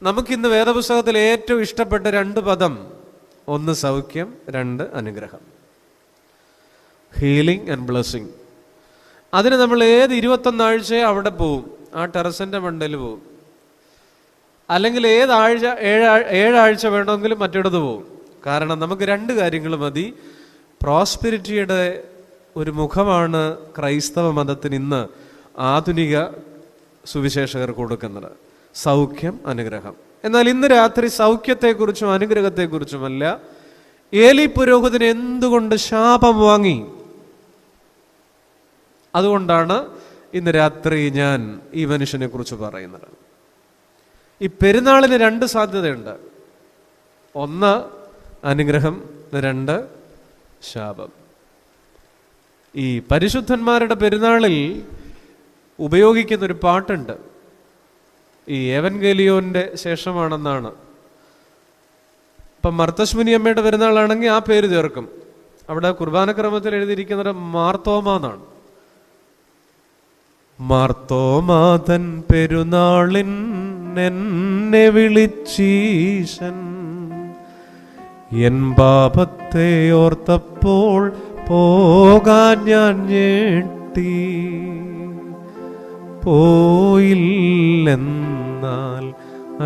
നമുക്കിന്ന് വേദപുസ്തകത്തിൽ ഏറ്റവും ഇഷ്ടപ്പെട്ട 2 പദം, ഒന്ന് സൗഖ്യം, 2 അനുഗ്രഹം. Healing and blessing. അതിന് നമ്മൾ ഏത് 21 ആഴ്ചയോ അവിടെ പോവും, ആ ടെറസിൻ്റെ മണ്ടയിൽ പോവും. അല്ലെങ്കിൽ ഏതാഴ്ച 7 ആഴ്ച വേണമെങ്കിലും മറ്റിടത്ത് പോവും. കാരണം നമുക്ക് 2 കാര്യങ്ങൾ മതി. പ്രോസ്പെരിറ്റിയുടെ ഒരു മുഖമാണ് ക്രൈസ്തവ മതത്തിന് ഇന്ന് ആധുനിക സുവിശേഷകർ കൊടുക്കുന്നത്, സൗഖ്യം, അനുഗ്രഹം. എന്നാൽ ഇന്ന് രാത്രി സൗഖ്യത്തെക്കുറിച്ചും അനുഗ്രഹത്തെക്കുറിച്ചുമല്ല, ഏലി പുരോഹിതൻ എന്തുകൊണ്ട് ശാപം വാങ്ങി, അതുകൊണ്ടാണ് ഇന്ന് രാത്രി ഞാൻ ഈ മനുഷ്യനെ കുറിച്ച് പറയുന്നത്. ഈ പെരുന്നാളിന് 2 സാധ്യതയുണ്ട്. ഒന്ന് അനുഗ്രഹം, 2 ശാപം. ഈ പരിശുദ്ധന്മാരുടെ പെരുന്നാളിൽ ഉപയോഗിക്കുന്നൊരു പാട്ടുണ്ട്. ഈ എവൻഗേലിയോന്റെ ശേഷമാണെന്നാണ്. ഇപ്പം മർത്തശ്മുനി അമ്മയുടെ പെരുന്നാളാണെങ്കിൽ ആ പേര് ചേർക്കും. അവിടെ കുർബാനക്രമത്തിൽ എഴുതിയിരിക്കുന്നത് മാർത്തോമ എന്നാണ്. മാർത്തോമാതൻ പെരുന്നാളിൻ എന്നെ വിളിച്ചീശൻ, എൻ പാപത്തെ ഓർത്തപ്പോൾ പോകാൻ ഞാൻ ഞെട്ടി, പോയില്ലെന്നാൽ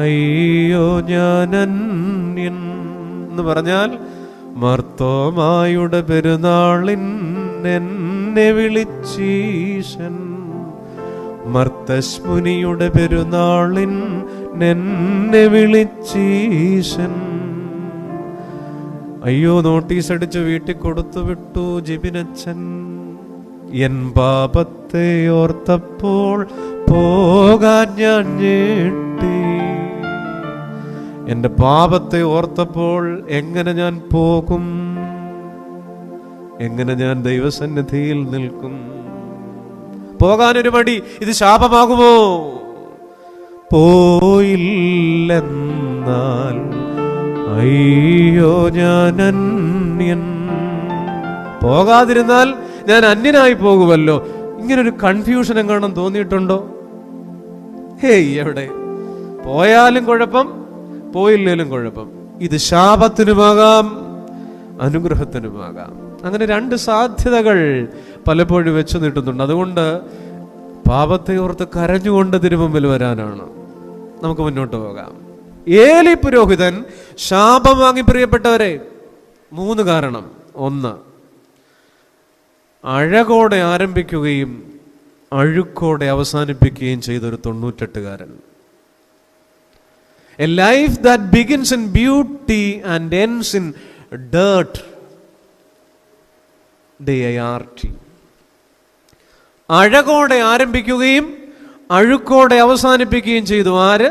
അയ്യോ ഞാൻ അന്യൻ എന്ന് പറഞ്ഞാൽ, മർത്തോമായുടെ പെരുന്നാളിൻ എന്നെ വിളിച്ചീശൻ, മർത്തശ്മുനിയുടെ പെരുന്നാളിൻ എന്നെ വിളിച്ചീശൻ. അയ്യോ, നോട്ടീസ് അടിച്ച് വീട്ടിൽ കൊടുത്തു വിട്ടു ജിബിനച്ചൻ, എൻ പാപത്തെ ഓർത്തപ്പോൾ പോകാൻ ഞാൻ ഞെട്ടി. എന്റെ പാപത്തെ ഓർത്തപ്പോൾ എങ്ങനെ ഞാൻ പോകും, എങ്ങനെ ഞാൻ ദൈവസന്നിധിയിൽ നിൽക്കും? പോകാനൊരു മടി. ഇത് ശാപമാകുമോ? പോയില്ലെന്നാൽ അയ്യോ ഞാൻ അന്യൻ. പോകാതിരുന്നാൽ ഞാൻ അന്യനായി പോകുമല്ലോ. ഇങ്ങനൊരു കൺഫ്യൂഷൻ എങ്ങാനും തോന്നിയിട്ടുണ്ടോ? ഹേയ്, എവിടെ പോയാലും കുഴപ്പം, പോയില്ലേലും കുഴപ്പം. ഇത് ശാപത്തിനുമാകാം, അനുഗ്രഹത്തിനുമാകാം. അങ്ങനെ 2 സാധ്യതകൾ പലപ്പോഴും വെച്ചു നീട്ടുന്നുണ്ട്. അതുകൊണ്ട് പാപത്തെ ഓർത്ത് കരഞ്ഞുകൊണ്ട് തിരുമുമ്പിൽ വരാനാണ്. നമുക്ക് മുന്നോട്ട് പോകാം. ഏലി പുരോഹിതൻ ശാപം വാങ്ങി, പ്രിയപ്പെട്ടവരെ, 3 കാരണം. 1, അഴകോടെ ആരംഭിക്കുകയും അഴുക്കോടെ അവസാനിപ്പിക്കുകയും ചെയ്തൊരു 98കാരൻ. A life that begins in beauty and ends in dirt. DIRT. അഴകോടെ ആരംഭിക്കുകയും അഴുക്കോടെ അവസാനിപ്പിക്കുകയും ചെയ്തു. ആര്?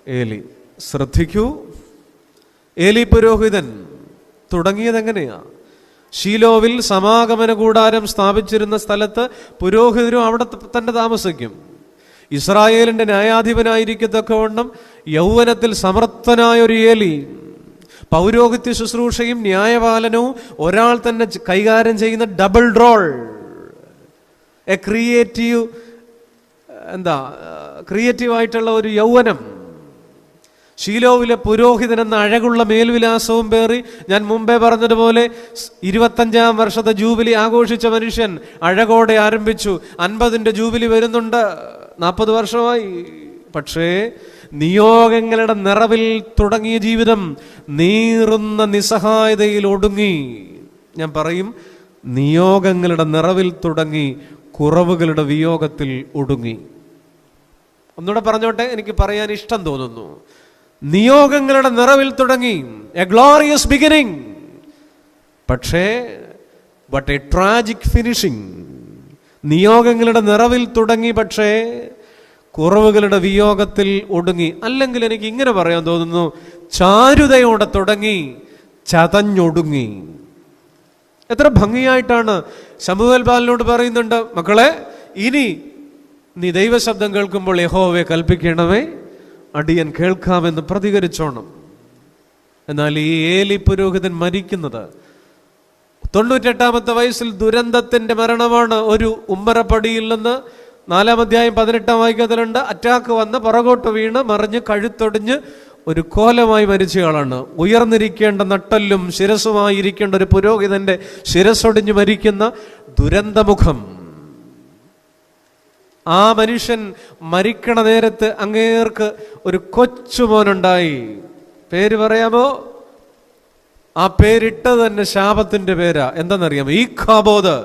ഏലി. ശ്രദ്ധിക്കൂ, ഏലി പുരോഹിതൻ തുടങ്ങിയത് എങ്ങനെയാ? ശീലോവിൽ സമാഗമന കൂടാരം സ്ഥാപിച്ചിരുന്ന സ്ഥലത്ത് പുരോഹിതരും അവിടെ തന്നെ താമസിക്കും. ഇസ്രായേലിന്റെ ന്യായാധിപനായിരിക്കത്തക്കവണ്ണം യൗവനത്തിൽ സമർത്ഥനായ ഒരു ഏലി പൗരോഹിത്യ ശുശ്രൂഷയും ന്യായപാലനവും ഒരാൾ തന്നെ കൈകാര്യം ചെയ്യുന്ന ഡബിൾ റോൾ. എ ക്രിയേറ്റീവായിട്ടുള്ള ഒരു യൗവനം. ശീലോവിലെ പുരോഹിതൻ എന്ന അഴകുള്ള മേൽവിലാസവും പേറി, ഞാൻ മുമ്പേ പറഞ്ഞതുപോലെ 25ാം വർഷത്തെ ജൂബിലി ആഘോഷിച്ച മനുഷ്യൻ അഴകോടെ ആരംഭിച്ചു. 50ന്റെ ജൂബിലി വരുന്നുണ്ട്, 40 വർഷമായി. പക്ഷേ നിയോഗങ്ങളുടെ നിറവിൽ തുടങ്ങിയ ജീവിതം നീറുന്ന നിസ്സഹായതയിൽ ഒടുങ്ങി. ഞാൻ പറയും, നിയോഗങ്ങളുടെ നിറവിൽ തുടങ്ങി കുറവുകളുടെ വിയോഗത്തിൽ ഒടുങ്ങി. ഒന്നുകൂടെ പറഞ്ഞോട്ടെ, എനിക്ക് പറയാൻ ഇഷ്ടം തോന്നുന്നു. നിയോഗങ്ങളുടെ നിറവിൽ തുടങ്ങി, എ ഗ്ലോറിയസ് ബിഗിനിങ്, പക്ഷേ ബട്ട് എ ട്രാജിക് ഫിനിഷിംഗ്. നിയോഗങ്ങളുടെ നിറവിൽ തുടങ്ങി, പക്ഷേ കുറവുകളുടെ വിയോഗത്തിൽ ഒടുങ്ങി. അല്ലെങ്കിൽ എനിക്ക് ഇങ്ങനെ പറയാൻ തോന്നുന്നു, ചാരുതയോടെ തുടങ്ങി, ചതഞ്ഞൊടുങ്ങി. എത്ര ഭംഗിയായിട്ടാണ് ശമൂവേൽ ബാലനോട് പറയുന്നുണ്ട്, മക്കളെ, ഇനി നീ ദൈവശബ്ദം കേൾക്കുമ്പോൾ യഹോവയെ കൽപ്പിക്കണമേ, അടിയൻ കേൾക്കാമെന്ന് പ്രതികരിച്ചോണം. എന്നാൽ ഈ ഏലി പുരോഹിതൻ മരിക്കുന്നത് 98ാമത്തെ വയസ്സിൽ ദുരന്തത്തിന്റെ മരണമാണ്. ഒരു ഉമ്മറപ്പടിയിൽ നിന്ന് 4-ാം അധ്യായം 18-ാം വാക്യത്തിലുണ്ട്. അറ്റാക്ക് വന്ന് പുറകോട്ട് വീണ് മറിഞ്ഞ് കഴുത്തൊടിഞ്ഞ് ഒരു കോലമായി മരിച്ചയാളാണ്. ഉയർന്നിരിക്കേണ്ട നട്ടല്ലും ശിരസുമായി ഇരിക്കേണ്ട ഒരു പുരോഹിതന്റെ ശിരസൊടിഞ്ഞ് മരിക്കുന്ന ദുരന്തമുഖം. ആ മനുഷ്യൻ മരിക്കണ നേരത്ത് അങ്ങേർക്ക് ഒരു കൊച്ചുമോനുണ്ടായി. പേര് പറയാമോ? ആ പേരിട്ടത് തന്നെ ശാപത്തിന്റെ പേരാ. എന്താണെന്നറിയാമോ? ഈഖാബോദ്.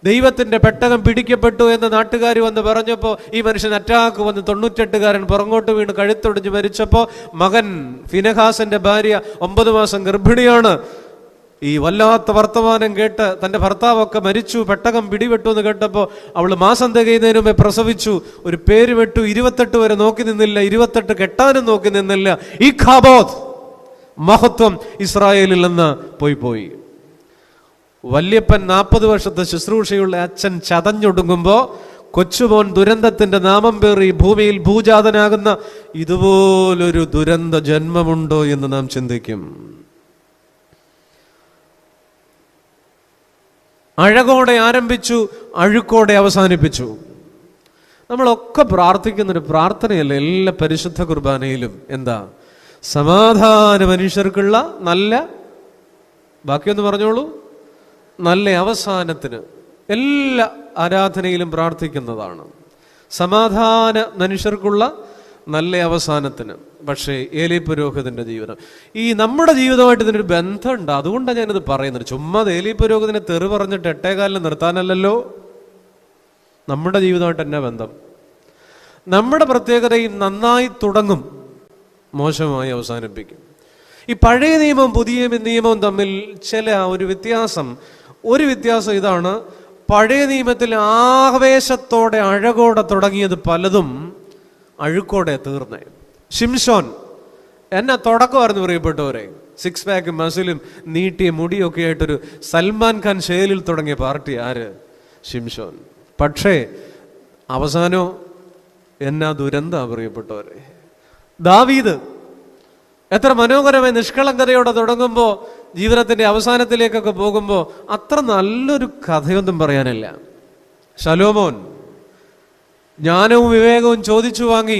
ദൈവത്തിന്റെ പെട്ടകം പിടിക്കപ്പെട്ടു എന്ന് നാട്ടുകാർ വന്ന് പറഞ്ഞപ്പോൾ ഈ മനുഷ്യൻ അറ്റാക്ക് വന്ന് 98കാരൻ പുറങ്ങോട്ട് വീണ് കഴുത്തൊടിഞ്ഞ് മരിച്ചപ്പോൾ മകൻ ഫിനെഹാസിന്റെ ഭാര്യ 9 മാസം ഗർഭിണിയാണ്. ഈ വല്ലാത്ത വർത്തമാനം കേട്ട് തൻ്റെ ഭർത്താവൊക്കെ മരിച്ചു, പെട്ടകം പിടിപെട്ടു എന്ന് കേട്ടപ്പോൾ അവൾ മാസം തികയുന്നതിന് മുമ്പേ പ്രസവിച്ചു. ഒരു പേര് വെട്ടു. 28 വരെ നോക്കി നിന്നില്ല, 28 കെട്ടാനും നോക്കി നിന്നില്ല. ഈഖാബോദ്. മഹത്വം ഇസ്രായേലിൽ നിന്ന് പോയി. വല്യപ്പൻ 40 വർഷത്തെ ശുശ്രൂഷയുള്ള അച്ഛൻ ചതഞ്ഞൊടുങ്ങുമ്പോൾ കൊച്ചുമോൻ ദുരന്തത്തിന്റെ നാമം പേറി ഭൂമിയിൽ ഭൂജാതനാകുന്ന ഇതുപോലൊരു ദുരന്ത ജന്മമുണ്ടോ എന്ന് നാം ചിന്തിക്കും. അഴകോടെ ആരംഭിച്ചു, അഴുക്കോടെ അവസാനിപ്പിച്ചു. നമ്മളൊക്കെ പ്രാർത്ഥിക്കുന്നൊരു പ്രാർത്ഥനയല്ല എല്ലാ പരിശുദ്ധ കുർബാനയിലും. എന്താ? സമാധാന മനുഷ്യർക്കുള്ള നല്ല, ബാക്കിയൊന്ന് പറഞ്ഞോളൂ, നല്ല അവസാനത്തിന്. എല്ലാ ആരാധനയിലും പ്രാർത്ഥിക്കുന്നതാണ് സമാധാന മനുഷ്യർക്കുള്ള നല്ല അവസാനത്തിന്. പക്ഷേ ഏലി പുരോഹിതന്റെ ജീവിതം, ഈ നമ്മുടെ ജീവിതമായിട്ട് ഇതിനൊരു ബന്ധമുണ്ട്. അതുകൊണ്ടാണ് ഞാനിത് പറയുന്നത്. ചുമ്മാ ഏലി പുരോഹിതനെ തെറി പറഞ്ഞിട്ട് 8 നിർത്താനല്ലല്ലോ. നമ്മുടെ ജീവിതമായിട്ട് എന്നാ ബന്ധം? നമ്മുടെ പ്രത്യേകതയും നന്നായി തുടങ്ങും, മോശമായി അവസാനിപ്പിക്കും. ഈ പഴയ നിയമവും പുതിയ നിയമവും തമ്മിൽ ചില ഒരു വ്യത്യാസം ഇതാണ്. പഴയ നിയമത്തിൽ ആവേശത്തോടെ അഴകോടെ തുടങ്ങിയത് പലതും അഴുക്കോടെ തീർന്നേ. ശിംശോൻ എന്നാ തുടക്കമായിരുന്നു പ്രിയപ്പെട്ടവരെ. 6 പാക്ക് മസിലും നീട്ടിയ മുടിയൊക്കെ ആയിട്ടൊരു സൽമാൻ ഖാൻ ശൈലിൽ തുടങ്ങിയ പാർട്ടി ആര്? ശിംശോൻ. പക്ഷേ അവസാനോ എന്നാ ദുരന്ത പ്രിയപ്പെട്ടവരെ. ദാവീദ് എത്ര മനോഹരമായി നിഷ്കളങ്കതയോടെ തുടങ്ങുമ്പോൾ ജീവിതത്തിന്റെ അവസാനത്തിലേക്കൊക്കെ പോകുമ്പോൾ അത്ര നല്ലൊരു കഥയൊന്നും പറയാനില്ല. ശലോമോൻ ജ്ഞാനവും വിവേകവും ചോദിച്ചു വാങ്ങി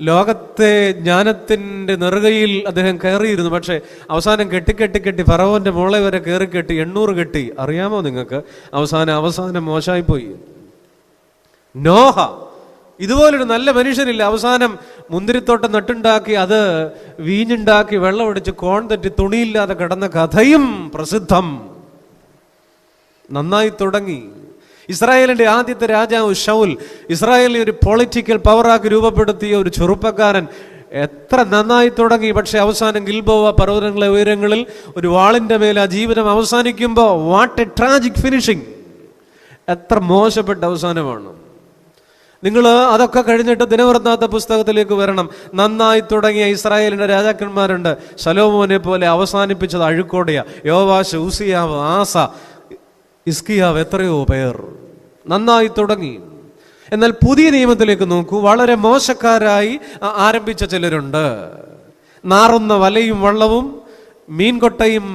ലോകത്തെ ജ്ഞാനത്തിന്റെ നെറുകയിൽ അദ്ദേഹം കയറിയിരുന്നു. പക്ഷെ അവസാനം കെട്ടി ഫറവോന്റെ മോളെ വരെ കയറി 800 കെട്ടി. അറിയാമോ നിങ്ങൾക്ക്? അവസാനം മോശമായിപ്പോയി. നോഹ ഇതുപോലൊരു നല്ല മനുഷ്യനില്ല. അവസാനം മുന്തിരിത്തോട്ടം നട്ടുണ്ടാക്കി, അത് വീഞ്ഞുണ്ടാക്കി, വെള്ളമൊടിച്ച് കോൺ തെറ്റി തുണിയില്ലാതെ കിടന്ന കഥയും പ്രസിദ്ധം. നന്നായി തുടങ്ങി. ഇസ്രായേലിന്റെ ആദ്യത്തെ രാജാവ് ശൗൽ, ഇസ്രായേലിനെ ഒരു പൊളിറ്റിക്കൽ പവറാക്കി രൂപപ്പെടുത്തിയ ഒരു ചെറുപ്പക്കാരൻ, എത്ര നന്നായി തുടങ്ങി. പക്ഷെ അവസാനം ഗിൽബോവ പർവ്വതങ്ങളെ ഉയരങ്ങളിൽ ഒരു വാളിന്റെ മേൽ ആ ജീവിതം അവസാനിക്കുമ്പോൾ വാട്ട് എ ട്രാജിക് ഫിനിഷിംഗ്. എത്ര മോശപ്പെട്ട അവസാനമാണ്. നിങ്ങൾ അതൊക്കെ കഴിഞ്ഞിട്ട് ദിനവൃത്താന്ത പുസ്തകത്തിലേക്ക് വരണം. നന്നായി തുടങ്ങിയ ഇസ്രായേലിന്റെ രാജാക്കന്മാരുണ്ട്. ശലോമോനെ പോലെ അവസാനിപ്പിച്ചത് അഴുക്കോടെയാ. യോവാശ്, ഉസിയാവ്, ആസ, ഹിസ്കിയാവ്, എത്രയോ പേർ നന്നായി തുടങ്ങി. എന്നാൽ പുതിയ നിയമത്തിലേക്ക് നോക്കൂ. വളരെ മോശക്കാരായി ആരംഭിച്ച ചിലരുണ്ട്. നാറുന്ന വലയും വള്ളവും മീൻകൊട്ടയും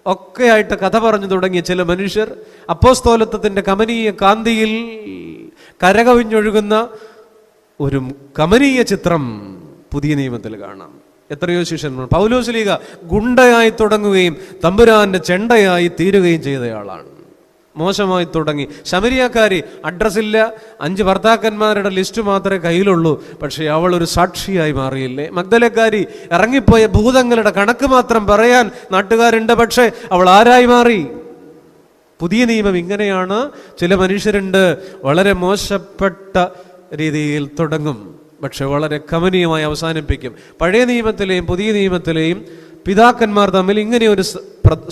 ഒക്കെയായിട്ട് കഥ പറഞ്ഞു തുടങ്ങിയ ചില മനുഷ്യർ. അപ്പോസ്തോലത്വത്തിന്റെ കമനീയ കാന്തിയിൽ കരകവിഞ്ഞൊഴുകുന്ന ഒരു കമനീയ ചിത്രം പുതിയ നിയമത്തിൽ കാണാം. എത്രയോ ശിഷ്യന്മാർ. പൗലോസ്ലീഹ ഗുണ്ടയായി തുടങ്ങുകയും തമ്പുരാന്റെ ചെണ്ടയായി തീരുകയും ചെയ്തയാളാണ്. മോശമായി തുടങ്ങി. ശമരിയാക്കാരി അഡ്രസ്സില്ല, 5 ഭർത്താക്കന്മാരുടെ ലിസ്റ്റ് മാത്രമേ കയ്യിലുള്ളൂ. പക്ഷെ അവൾ ഒരു സാക്ഷിയായി മാറിയില്ലേ. മഗ്ദലക്കാരി ഇറങ്ങിപ്പോയ ഭൂതങ്ങളുടെ കണക്ക് മാത്രം പറയാൻ നാട്ടുകാരുണ്ട്. പക്ഷെ അവൾ ആരായി മാറി? പുതിയ നിയമം ഇങ്ങനെയാണ്. ചില മനുഷ്യരുണ്ട്, വളരെ മോശപ്പെട്ട രീതിയിൽ തുടങ്ങും, പക്ഷെ വളരെ കമനീയമായി അവസാനിപ്പിക്കും. പഴയ നിയമത്തിലെയും പുതിയ നിയമത്തിലെയും പിതാക്കന്മാർ തമ്മിൽ ഇങ്ങനെ ഒരു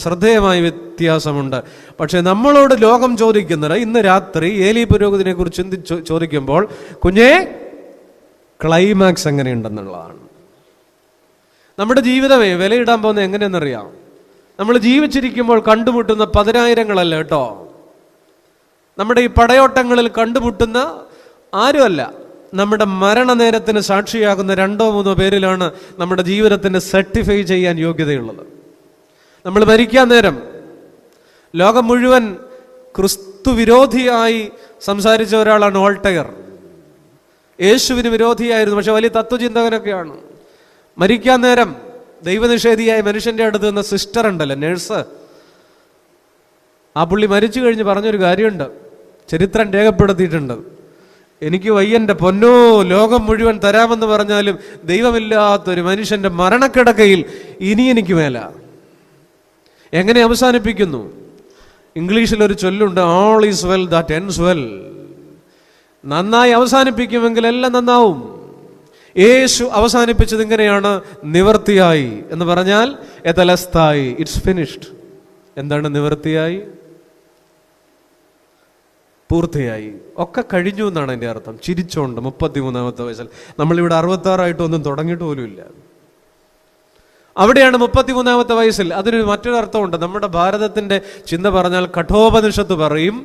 ശ്രദ്ധേയമായ വ്യത്യാസമുണ്ട്. പക്ഷെ നമ്മളോട് ലോകം ചോദിക്കുന്നത്, ഇന്ന് രാത്രി ഏലി പുരോഹിതനെ കുറിച്ച് ചോദിക്കുമ്പോൾ, കുഞ്ഞേ ക്ലൈമാക്സ് എങ്ങനെയുണ്ടെന്നുള്ളതാണ്. നമ്മുടെ ജീവിതമേ വിലയിടാൻ പോകുന്നത് എങ്ങനെയെന്നറിയാം. നമ്മൾ ജീവിച്ചിരിക്കുമ്പോൾ കണ്ടുമുട്ടുന്ന 10,000-ങ്ങളല്ല കേട്ടോ. നമ്മുടെ ഈ പടയോട്ടങ്ങളിൽ കണ്ടുമുട്ടുന്ന ആരുമല്ല. നമ്മുടെ മരണനേരത്തിന് സാക്ഷിയാകുന്ന 2-3 പേരിലാണ് നമ്മുടെ ജീവിതത്തിന് സർട്ടിഫൈ ചെയ്യാൻ യോഗ്യതയുള്ളത്. നമ്മൾ മരിക്കാൻ നേരം ലോകം മുഴുവൻ ക്രിസ്തു വിരോധിയായി സംസാരിച്ച ഒരാളാണ് വോൾട്ടയർ. യേശുവിന് വിരോധിയായിരുന്നു, പക്ഷെ വലിയ തത്വചിന്തകനൊക്കെയാണ്. മരിക്കാൻ നേരം ദൈവനിഷേധിയായ മനുഷ്യന്റെ അടുത്ത് നിന്ന് സിസ്റ്റർ ഉണ്ടല്ലോ, നേഴ്സ്, ആ പുള്ളി മരിച്ചു കഴിഞ്ഞ് പറഞ്ഞൊരു കാര്യമുണ്ട്, ചരിത്രം രേഖപ്പെടുത്തിയിട്ടുണ്ട്. എനിക്ക് വയ്യൻ്റെ പൊന്നോ, ലോകം മുഴുവൻ തരാമെന്ന് പറഞ്ഞാലും ദൈവമില്ലാത്തൊരു മനുഷ്യന്റെ മരണക്കിടക്കയിൽ ഇനി എനിക്ക് മേല. എങ്ങനെ അവസാനിപ്പിക്കുന്നു? ഇംഗ്ലീഷിലൊരു ചൊല്ലുണ്ട്, all is well that ends well. നന്നായി അവസാനിപ്പിക്കുമെങ്കിൽ എല്ലാം നന്നാവും. യേശു അവസാനിപ്പിച്ചത് ഇങ്ങനെയാണ്, നിവൃത്തിയായി എന്ന് പറഞ്ഞാൽ എതലസ്തായി, ഇറ്റ്സ് ഫിനിഷ്ഡ്. എന്താണ് നിവൃത്തിയായി? പൂർത്തിയായി, ഒക്കെ കഴിഞ്ഞു എന്നാണ് എൻ്റെ അർത്ഥം. ചിരിച്ചോണ്ട് 33-ാമത്തെ വയസ്സിൽ. നമ്മളിവിടെ 66 തുടങ്ങിയിട്ട് പോലുമില്ല. അവിടെയാണ് 33-ാമത്തെ വയസ്സിൽ. അതിനൊരു മറ്റൊരു അർത്ഥമുണ്ട്. നമ്മുടെ ഭാരതത്തിൻ്റെ ചിന്ത പറഞ്ഞാൽ കഠോപനിഷത്ത് പറയും,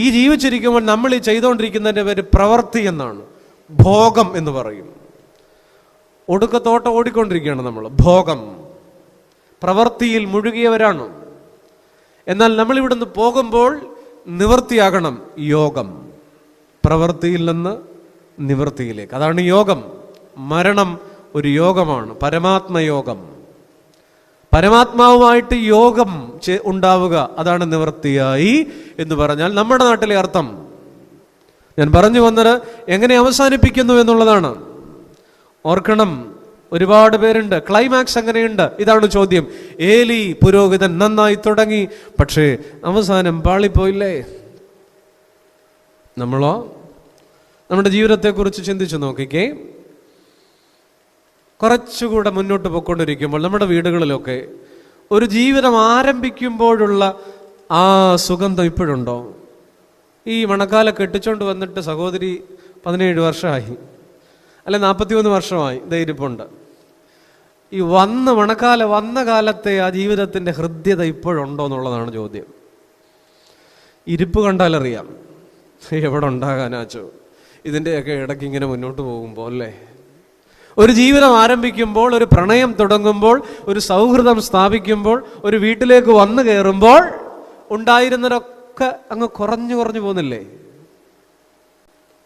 ഈ ജീവിച്ചിരിക്കുമ്പോൾ നമ്മൾ ഈ ചെയ്തുകൊണ്ടിരിക്കുന്നതിൻ്റെ പേര് പ്രവൃത്തി എന്നാണ്, ഭോഗം എന്ന് പറയും. ഒടുക്കത്തോട്ട് ഓടിക്കൊണ്ടിരിക്കുകയാണ് നമ്മൾ, ഭോഗം, പ്രവൃത്തിയിൽ മുഴുകിയവരാണ്. എന്നാൽ നമ്മളിവിടുന്ന് പോകുമ്പോൾ നിവൃത്തിയാകണം, യോഗം. പ്രവൃത്തിയിൽ നിന്ന് നിവൃത്തിയിലേക്ക്, അതാണ് യോഗം. മരണം ഒരു യോഗമാണ്, പരമാത്മയോഗം. പരമാത്മാവുമായിട്ട് യോഗം ഉണ്ടാവുക, അതാണ് നിവൃത്തിയായി എന്ന് പറഞ്ഞാൽ നമ്മുടെ നാട്ടിലെ അർത്ഥം. ഞാൻ പറഞ്ഞു വന്നത് എങ്ങനെ അവസാനിപ്പിക്കുന്നു എന്നുള്ളതാണ്. ഓർക്കണം, ഒരുപാട് പേരുണ്ട്. ക്ലൈമാക്സ് എങ്ങനെയുണ്ട്? ഇതാണ് ചോദ്യം. ഏലി പുരോഹിതൻ നന്നായി തുടങ്ങി, പക്ഷേ അവസാനം പാളിപ്പോയില്ലേ? നമ്മളോ നമ്മുടെ ജീവിതത്തെക്കുറിച്ച് ചിന്തിച്ചു നോക്കിക്കേ. കുറച്ചുകൂടെ മുന്നോട്ട് പോയിക്കൊണ്ടിരിക്കുമ്പോൾ നമ്മുടെ വീടുകളിലൊക്കെ ഒരു ജീവിതം ആരംഭിക്കുമ്പോഴുള്ള ആ സുഗന്ധം ഇപ്പോഴുണ്ടോ? ഈ മണക്കാല കെട്ടിച്ചോണ്ട് വന്നിട്ട് സഹോദരി 17 വർഷമായി, അല്ലെ 41 വർഷമായി ധൈര്യപ്പുണ്ട്. ഈ മണക്കാല വന്ന കാലത്തെ ആ ജീവിതത്തിൻ്റെ ഹൃദ്യത ഇപ്പോഴുണ്ടോ എന്നുള്ളതാണ് ചോദ്യം. ഇരിപ്പ് കണ്ടാലറിയാം എവിടെ ഉണ്ടാകാനാച്ചോ. ഇതിൻ്റെയൊക്കെ ഇടയ്ക്ക് ഇങ്ങനെ മുന്നോട്ട് പോകുമ്പോൾ അല്ലേ, ഒരു ജീവിതം ആരംഭിക്കുമ്പോൾ, ഒരു പ്രണയം തുടങ്ങുമ്പോൾ, ഒരു സൗഹൃദം സ്ഥാപിക്കുമ്പോൾ, ഒരു വീട്ടിലേക്ക് വന്നു കയറുമ്പോൾ ഉണ്ടായിരുന്നതൊക്കെ അങ്ങ് കുറഞ്ഞു പോകുന്നില്ലേ?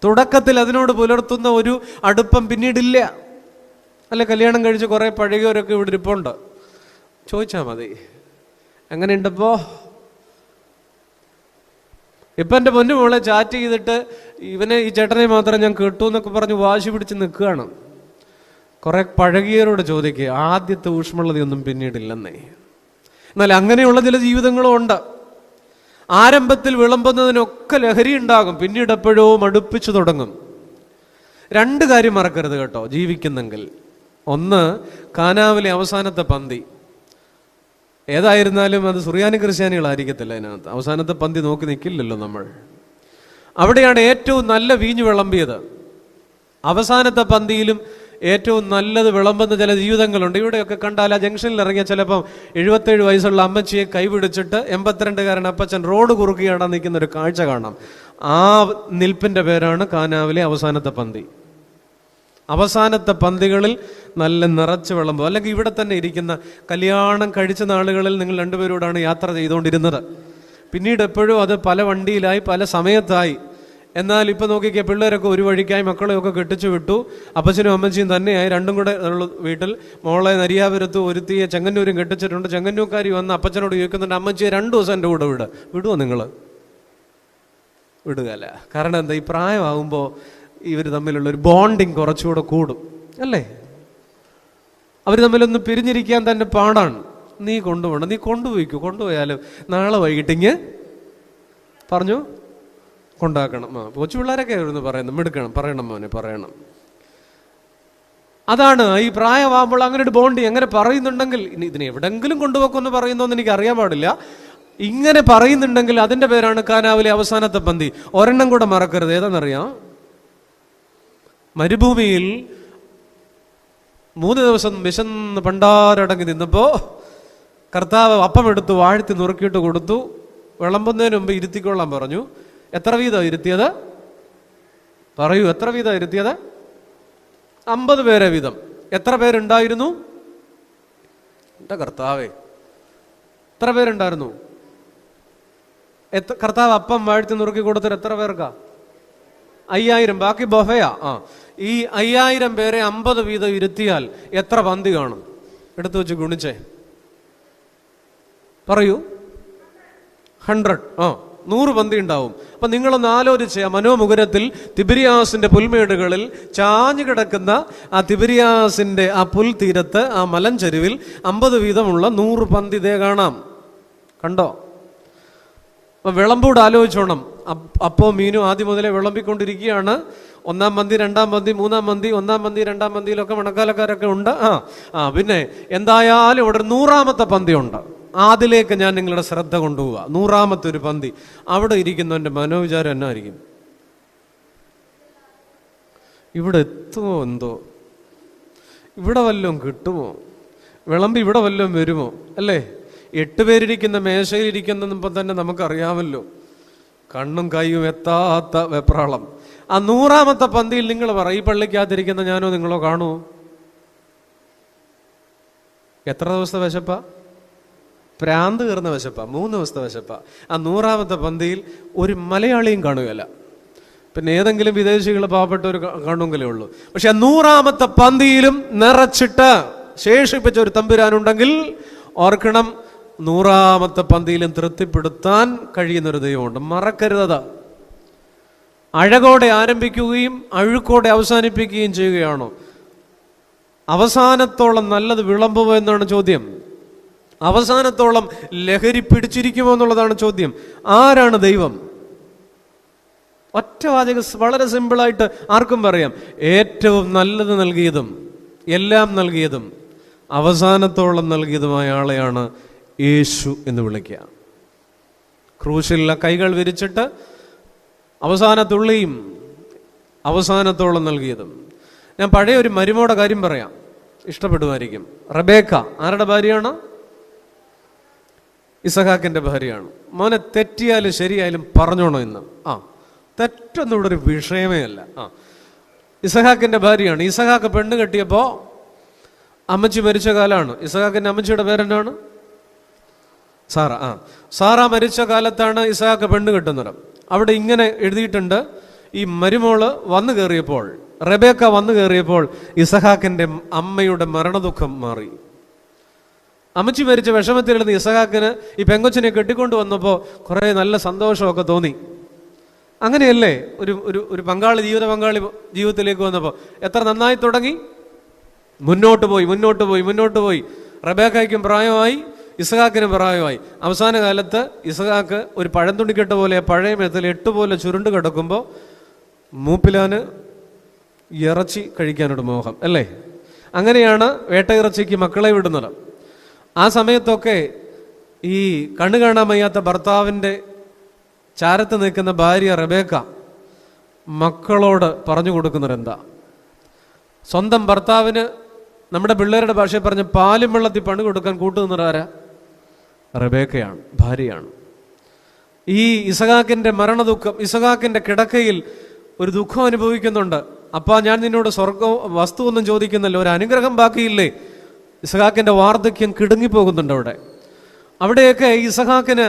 തുടക്കത്തിൽ അതിനോട് പുലർത്തുന്ന ഒരു അടുപ്പം പിന്നീടില്ല. അല്ലെ, കല്യാണം കഴിച്ച് കുറേ പഴകിയവരൊക്കെ ഇവിടെ ഇരിപ്പുണ്ട്. ചോദിച്ചാൽ മതി, എങ്ങനെയുണ്ടപ്പോ? ഇപ്പം എൻ്റെ പൊന്നു മോളെ ചാറ്റ് ചെയ്തിട്ട് ഇവനെ, ഈ ചേട്ടനെ മാത്രം ഞാൻ കേട്ടു എന്നൊക്കെ പറഞ്ഞ് വാശി പിടിച്ച് നിൽക്കുകയാണ്. കുറെ പഴകിയവരോട് ചോദിക്കുക, ആദ്യത്തെ ഊഷ്മളതയൊന്നും പിന്നീടില്ലെന്നേ. എന്നാൽ അങ്ങനെയുള്ള ചില ജീവിതങ്ങളും ഉണ്ട്. ആരംഭത്തിൽ വിളമ്പുന്നതിനൊക്കെ ലഹരി ഉണ്ടാകും, പിന്നീട് എപ്പോഴോ മടുപ്പിച്ചു തുടങ്ങും. 2 കാര്യം മറക്കരുത് കേട്ടോ ജീവിക്കുന്നെങ്കിൽ. ഒന്ന്, കാനാവിലെ അവസാനത്തെ പന്തി. ഏതായിരുന്നാലും അത് സുറിയാനി ക്രിസ്ത്യാനികളായിരിക്കത്തില്ല. അതിനകത്ത് അവസാനത്തെ പന്തി നോക്കി നിൽക്കില്ലല്ലോ നമ്മൾ. അവിടെയാണ് ഏറ്റവും നല്ല വീഞ്ഞു വിളമ്പിയത്. അവസാനത്തെ പന്തിയിലും ഏറ്റവും നല്ലത് വിളമ്പുന്ന ചില ജീവിതങ്ങളുണ്ട്. ഇവിടെയൊക്കെ കണ്ടാൽ ആ ജംഗ്ഷനിൽ ഇറങ്ങിയ ചിലപ്പം 77 വയസ്സുള്ള അമ്മച്ചിയെ കൈപിടിച്ചിട്ട് 82-കാരൻ അപ്പച്ചൻ റോഡ് കുറുക്കിയാണ് നിൽക്കുന്ന ഒരു കാഴ്ച കാണാം. ആ നിൽപ്പിൻ്റെ പേരാണ് കാനാവിലെ അവസാനത്തെ പന്തി. അവസാനത്തെ പന്തികളിൽ നല്ല നിറച്ച് വിളമ്പും. അല്ലെങ്കിൽ ഇവിടെ തന്നെ ഇരിക്കുന്ന കല്യാണം കഴിച്ച നാളുകളിൽ നിങ്ങൾ 2 പേരോടാണ് യാത്ര ചെയ്തുകൊണ്ടിരുന്നത്. പിന്നീട് എപ്പോഴും അത് പല വണ്ടിയിലായി, പല സമയത്തായി. എന്നാൽ ഇപ്പം നോക്കിക്കുക, പിള്ളേരൊക്കെ ഒരു വഴിക്കായി മക്കളെയൊക്കെ കെട്ടിച്ചു വിട്ടു. അപ്പച്ചനും അമ്മച്ചിയും തന്നെയായി, 2 കൂടെ ഉള്ള വീട്ടിൽ. മോളെ നരിയാപുരത്ത് ഒരുത്തിയെ ചെങ്ങന്നൂരും കെട്ടിച്ചിട്ടുണ്ട്. ചെങ്ങന്നൂർക്കാരി വന്ന് അപ്പച്ചനോട് ചോദിക്കുന്നുണ്ട്, അമ്മച്ചിയെ 2 ദിവസം എൻ്റെ കൂടെ വിടുമോ നിങ്ങൾ? വിടുകയല്ല. കാരണം എന്താ, ഈ പ്രായമാകുമ്പോൾ ഇവർ തമ്മിലുള്ളൊരു ബോണ്ടിങ് കുറച്ചുകൂടെ കൂടും അല്ലേ? അവർ തമ്മിലൊന്ന് പിരിഞ്ഞിരിക്കാൻ തന്നെ പാടാണ്. നീ കൊണ്ടുപോകണം, നീ കൊണ്ടുപോയാലും നാളെ വൈകിട്ടിങ്ങ് പറഞ്ഞു കൊണ്ടാക്കണം. കൊച്ചു പിള്ളേരൊക്കെ ആയിരുന്നു പറയുന്നത്, മിടുക്കണം, പറയണം മോനെ, പറയണം. അതാണ് ഈ പ്രായമാകുമ്പോൾ അങ്ങനെ ഒരു ബോണ്ടി. എങ്ങനെ പറയുന്നുണ്ടെങ്കിൽ, ഇനി ഇതിനെ എവിടെങ്കിലും കൊണ്ടുപോക്കുമെന്ന് പറയുന്നോന്ന് എനിക്ക് അറിയാൻ പാടില്ല. ഇങ്ങനെ പറയുന്നുണ്ടെങ്കിൽ അതിൻ്റെ പേരാണ് കാനാവിലെ അവസാനത്തെ പന്തി. ഒരെണ്ണം കൂടെ മറക്കരുത്, ഏതാണെന്നറിയാം? മരുഭൂമിയിൽ 3 ദിവസം വിശന്ന് പണ്ടാരടങ്ങി നിന്നപ്പോൾ കർത്താവ് അപ്പമെടുത്ത് വാഴ്ത്തി നുറുക്കിയിട്ട് കൊടുത്തു. വിളമ്പുന്നതിന് മുമ്പ് ഇരുത്തിക്കൊള്ളാൻ പറഞ്ഞു. എത്ര വീതം ഇരുത്തിയത്? പറയൂ, എത്ര വീതം ഇരുത്തിയത്? 50 പേരെ വീതം. എത്ര പേരുണ്ടായിരുന്നു? എൻ്റെ കർത്താവേ, എത്ര പേരുണ്ടായിരുന്നു? കർത്താവ് അപ്പം വാഴ്ത്തി നുറുക്കി കൊടുത്തിട്ട് എത്ര പേർക്കാ? 5000. ബാക്കി ബൊഫയാ. ഈ 5000 പേരെ 50 വീതം ഇരുത്തിയാൽ എത്ര പന്തി കാണും? എടുത്തു വെച്ച് ഗുണിച്ചേ, പറയൂ. 100. 100 പന്തി ഉണ്ടാവും. അപ്പൊ നിങ്ങളൊന്ന് ആലോചിച്ച്, മനോമുകുരത്തിൽ തിബിരിയാസിന്റെ പുൽമേടുകളിൽ ചാഞ്ഞു കിടക്കുന്ന ആ തിബിരിയാസിന്റെ ആ പുൽത്തീരത്ത്, ആ മലഞ്ചെരുവിൽ 50 വീതമുള്ള 100 പന്തി ദേ കാണാം. കണ്ടോ? അപ്പൊ വിളമ്പൂട് ആലോചിച്ചോണം. അപ്പോ മീനും ആദ്യം മുതലേ വിളമ്പിക്കൊണ്ടിരിക്കുകയാണ്. 1-ാം പന്തി, 2-ാം പന്തി, 3-ാം പന്തി, 1-ാം പന്തി, 2-ാം പന്തിയിലൊക്കെ മണക്കാലക്കാരൊക്കെ ഉണ്ട്. പിന്നെ എന്തായാലും ഇവിടെ 100-ാമത്തെ പന്തി ഉണ്ട്. അതിലേക്ക് ഞാൻ നിങ്ങളുടെ ശ്രദ്ധ കൊണ്ടുപോവുക. 100-ാമത്തെ ഒരു പന്തി. അവിടെ ഇരിക്കുന്നവൻ്റെ മനോവിചാരം എന്നായിരിക്കും? ഇവിടെ എത്തുമോ എന്തോ, ഇവിടെ വല്ലതും കിട്ടുമോ, വിളമ്പി ഇവിടെ വല്ലതും വരുമോ? അല്ലേ? 8 പേരിരിക്കുന്ന മേശയിലിരിക്കുന്നപ്പോൾ തന്നെ നമുക്കറിയാമല്ലോ, കണ്ണും കൈയും എത്താത്ത വെപ്രാളം. ആ 100-ാമത്തെ പന്തിയിൽ നിങ്ങൾ പറ, ഈ പള്ളിക്കകത്തിരിക്കുന്ന ഞാനോ നിങ്ങളോ കാണുമോ? എത്ര ദിവസത്തെ വിശപ്പാ? പ്രാന്ത് കയറുന്ന വിശപ്പാ. 3 ദിവസത്തെ വിശപ്പാ. ആ 100-ാമത്തെ പന്തിയിൽ ഒരു മലയാളിയും കാണുകയല്ല. പിന്നെ ഏതെങ്കിലും വിദേശികൾ പാവപ്പെട്ടവർ കാണുമെങ്കിലേ ഉള്ളൂ. പക്ഷെ ആ 100-ാമത്തെ പന്തിയിലും നിറച്ചിട്ട് ശേഷിപ്പിച്ച ഒരു തമ്പുരാനുണ്ടെങ്കിൽ ഓർക്കണം, 100-ാമത്തെ പന്തിയിലും തൃപ്തിപ്പെടുത്താൻ കഴിയുന്നൊരു ദൈവമുണ്ട്. മറക്കരുത്. അഴകോടെ ആരംഭിക്കുകയും അഴുക്കോടെ അവസാനിപ്പിക്കുകയും ചെയ്യുകയാണോ? അവസാനത്തോളം നല്ലത് വിളമ്പുമോ എന്നാണ് ചോദ്യം. അവസാനത്തോളം ലഹരി പിടിച്ചിരിക്കുമോ എന്നുള്ളതാണ് ചോദ്യം. ആരാണ് ദൈവം? ഒറ്റ വാചകം, വളരെ സിമ്പിളായിട്ട് ആർക്കും പറയാം. ഏറ്റവും നല്ലത് നൽകിയതും എല്ലാം നൽകിയതും അവസാനത്തോളം നൽകിയതുമായ ആളെയാണ് യേശു എന്ന് വിളിക്കുക. ക്രൂശിലുള്ള കൈകൾ വിരിച്ചിട്ട് അവസാനത്തുള്ളിയും അവസാനത്തോളം നൽകിയതും. ഞാൻ പഴയ ഒരു മരുമോടെ കാര്യം പറയാം, ഇഷ്ടപ്പെടുമായിരിക്കും. റബേക്ക ആരുടെ ഭാര്യയാണ്? ഇസഹാക്കിന്റെ ഭാര്യയാണ്. മോനെ, തെറ്റിയാലും ശരിയായാലും പറഞ്ഞോണോ ഇന്ന്? തെറ്റൊന്നും ഇവിടെ ഒരു വിഷയമേ അല്ല. ഇസഹാക്കിന്റെ ഭാര്യയാണ്. ഇസഹാക്ക് പെണ്ണ് കെട്ടിയപ്പോ അമ്മച്ചി മരിച്ച കാലാണ്. ഇസഹാക്കിന്റെ അമ്മച്ചിയുടെ പേരെന്താണ്? സാറ. സാറ മരിച്ച കാലത്താണ് ഇസഹാക്ക് പെണ്ണ് കെട്ടുന്നത്. അവിടെ ഇങ്ങനെ എഴുതിയിട്ടുണ്ട്, ഈ മരുമോള് വന്നു കയറിയപ്പോൾ, റബേക്ക വന്നു കയറിയപ്പോൾ ഇസഹാക്കിന്റെ അമ്മയുടെ മരണദുഃഖം മാറി. അമ്മച്ചി മരിച്ച വിഷമത്തിലിരുന്ന് ഇസഹാക്കിന് ഈ പെങ്കൊച്ചിനെ കെട്ടിക്കൊണ്ട് വന്നപ്പോൾ കുറേ നല്ല സന്തോഷമൊക്കെ തോന്നി. അങ്ങനെയല്ലേ ഒരു പങ്കാളി ജീവിതത്തിലേക്ക് വന്നപ്പോൾ എത്ര നന്നായി തുടങ്ങി. മുന്നോട്ട് പോയി. റബേക്കയ്ക്കും പ്രായമായി, ഇസഹാക്കിനും പ്രായമായി. അവസാന കാലത്ത് ഇസഹാക്ക് ഒരു പഴംതുണിക്കെട്ട് പോലെ പഴയ മെത്തൽ 8 പോലെ ചുരുണ്ട് കിടക്കുമ്പോൾ മൂപ്പിലാന് ഇറച്ചി കഴിക്കാനൊരു മോഹം, അല്ലേ? അങ്ങനെയാണ് വേട്ട ഇറച്ചിക്ക് മക്കളെ വിടുന്നത്. ആ സമയത്തൊക്കെ ഈ കണ്ണു കാണാൻ വയ്യാത്ത ഭർത്താവിൻ്റെ ചാരത്ത് നിൽക്കുന്ന ഭാര്യ റബേക്ക മക്കളോട് പറഞ്ഞു കൊടുക്കുന്നവരെന്താ? സ്വന്തം ഭർത്താവിന്, നമ്മുടെ പിള്ളേരുടെ ഭാഷയിൽ പറഞ്ഞ് പാലും വെള്ളത്തിൽ പണി കൊടുക്കാൻ കൂട്ടുനിന്നവരാരാ? റബേക്കയാണ്, ഭാര്യയാണ്. ഈ ഇസഹാക്കിന്റെ മരണദുഃഖം, ഇസഹാക്കിന്റെ കിടക്കയിൽ ഒരു ദുഃഖം അനുഭവിക്കുന്നുണ്ട്. അപ്പാ, ഞാൻ നിന്നോട് സ്വർഗം വസ്തു ഒന്നും ചോദിക്കുന്നല്ലോ, ഒരു അനുഗ്രഹം ബാക്കിയില്ലേ? ഇസഹാക്കിന്റെ വാർദ്ധക്യം കിടുങ്ങിപ്പോകുന്നുണ്ട് അവിടെയൊക്കെ ഇസഹാക്കിന്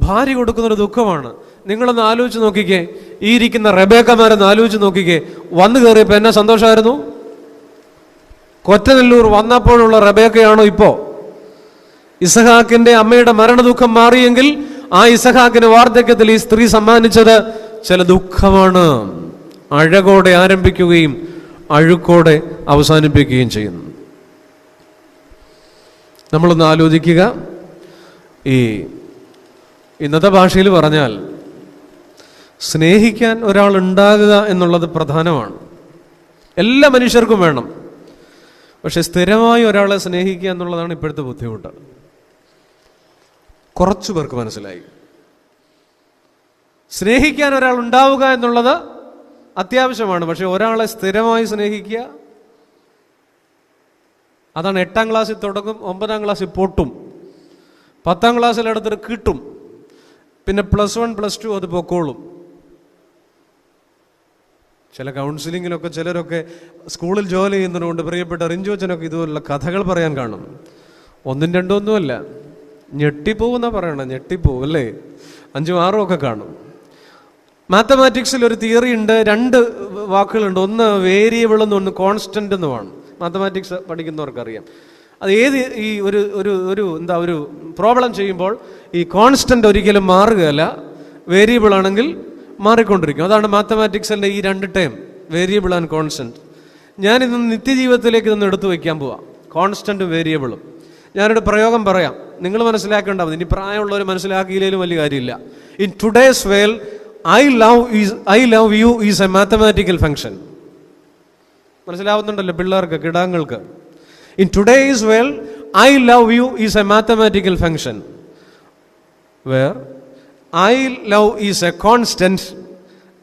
ഭാര്യ കൊടുക്കുന്നൊരു ദുഃഖമാണ്. നിങ്ങളൊന്ന് ആലോചിച്ച് നോക്കിക്കേ, ഈ ഇരിക്കുന്ന റബേക്കമാരൊന്ന് ആലോചിച്ച് നോക്കിക്കേ. വന്നു കയറിയപ്പോൾ എന്നാ സന്തോഷമായിരുന്നു. കൊറ്റനെല്ലൂർ വന്നപ്പോഴുള്ള റബേക്കയാണോ ഇപ്പോ? ഇസഹാക്കിന്റെ അമ്മയുടെ മരണദുഃഖം മാറിയെങ്കിൽ ആ ഇസഹാക്കിന് വാർദ്ധക്യത്തിൽ ഈ സ്ത്രീ സമ്മാനിച്ചത് ചില ദുഃഖമാണ്. അഴകോടെ ആരംഭിക്കുകയും അഴുക്കോടെ അവസാനിപ്പിക്കുകയും ചെയ്യുന്നു. നമ്മളൊന്ന് ആലോചിക്കുക. ഈ ഇന്നത്തെ ഭാഷയിൽ പറഞ്ഞാൽ സ്നേഹിക്കാൻ ഒരാൾ ഉണ്ടാകുക എന്നുള്ളത് പ്രധാനമാണ്. എല്ലാ മനുഷ്യർക്കും വേണം. പക്ഷെ സ്ഥിരമായി ഒരാളെ സ്നേഹിക്കുക എന്നുള്ളതാണ് ഇപ്പോഴത്തെ ബുദ്ധിമുട്ട്. കുറച്ചു പേർക്ക് മനസ്സിലായി. സ്നേഹിക്കാൻ ഒരാൾ ഉണ്ടാവുക എന്നുള്ളത് അത്യാവശ്യമാണ്. പക്ഷെ ഒരാളെ സ്ഥിരമായി സ്നേഹിക്കുക, അതാണ് 8ാം ക്ലാസ്സിൽ തുടങ്ങും, 9ാം ക്ലാസ്സിൽ പൊട്ടും, 10ാം ക്ലാസ്സിൽ അടുത്തിട്ട് കിട്ടും, പിന്നെ +1 +2 അത് പൊക്കോളും. ചില കൗൺസിലിങ്ങിലൊക്കെ ചിലരൊക്കെ സ്കൂളിൽ ജോലി ചെയ്യുന്നതുകൊണ്ട് പ്രിയപ്പെട്ട റിഞ്ചോച്ചനൊക്കെ ഇതുപോലുള്ള കഥകൾ പറയാൻ കാണും. 1 2 ഒന്നുമല്ല, ഞെട്ടിപ്പോവുന്നാ പറയണം, ഞെട്ടിപ്പോവും അല്ലേ? 5ഉം 6ഉം ഒക്കെ കാണും. മാത്തമാറ്റിക്സിൽ ഒരു തിയറി ഉണ്ട്, 2 വാക്കുകളുണ്ട്. ഒന്ന് വേരിയബിൾ എന്നും ഒന്ന് കോൺസ്റ്റന്റ് എന്നുമാണ്. മാത്തമാറ്റിക്സ് പഠിക്കുന്നവർക്കറിയാം. അത് ഏത് ഈ ഒരു പ്രോബ്ലം ചെയ്യുമ്പോൾ ഈ കോൺസ്റ്റന്റ് ഒരിക്കലും മാറുകയല്ല, വേരിയബിൾ ആണെങ്കിൽ മാറിക്കൊണ്ടിരിക്കും. അതാണ് മാത്തമാറ്റിക്സിൻ്റെ ഈ 2 ടേം, വേരിയബിൾ ആൻഡ് കോൺസ്റ്റന്റ്. ഞാനിന്ന് നിത്യജീവിതത്തിലേക്ക് ഇതൊന്ന് എടുത്തു വയ്ക്കാൻ പോവാം, കോൺസ്റ്റന്റും വേരിയബിളും. ഞാനൊരു പ്രയോഗം പറയാം, നിങ്ങൾ മനസ്സിലാക്കേണ്ടാവും. ഇനി പ്രായമുള്ളവർ മനസ്സിലാക്കിയില്ലെങ്കിലും വലിയ കാര്യമില്ല. In today's world I love you is a mathematical function. മനസ്സിലാവുന്നുണ്ടല്ലോ പിള്ളേർക്ക്, കിടാങ്ങൾക്ക്. In today's world, I love you is a mathematical function, where I love is a constant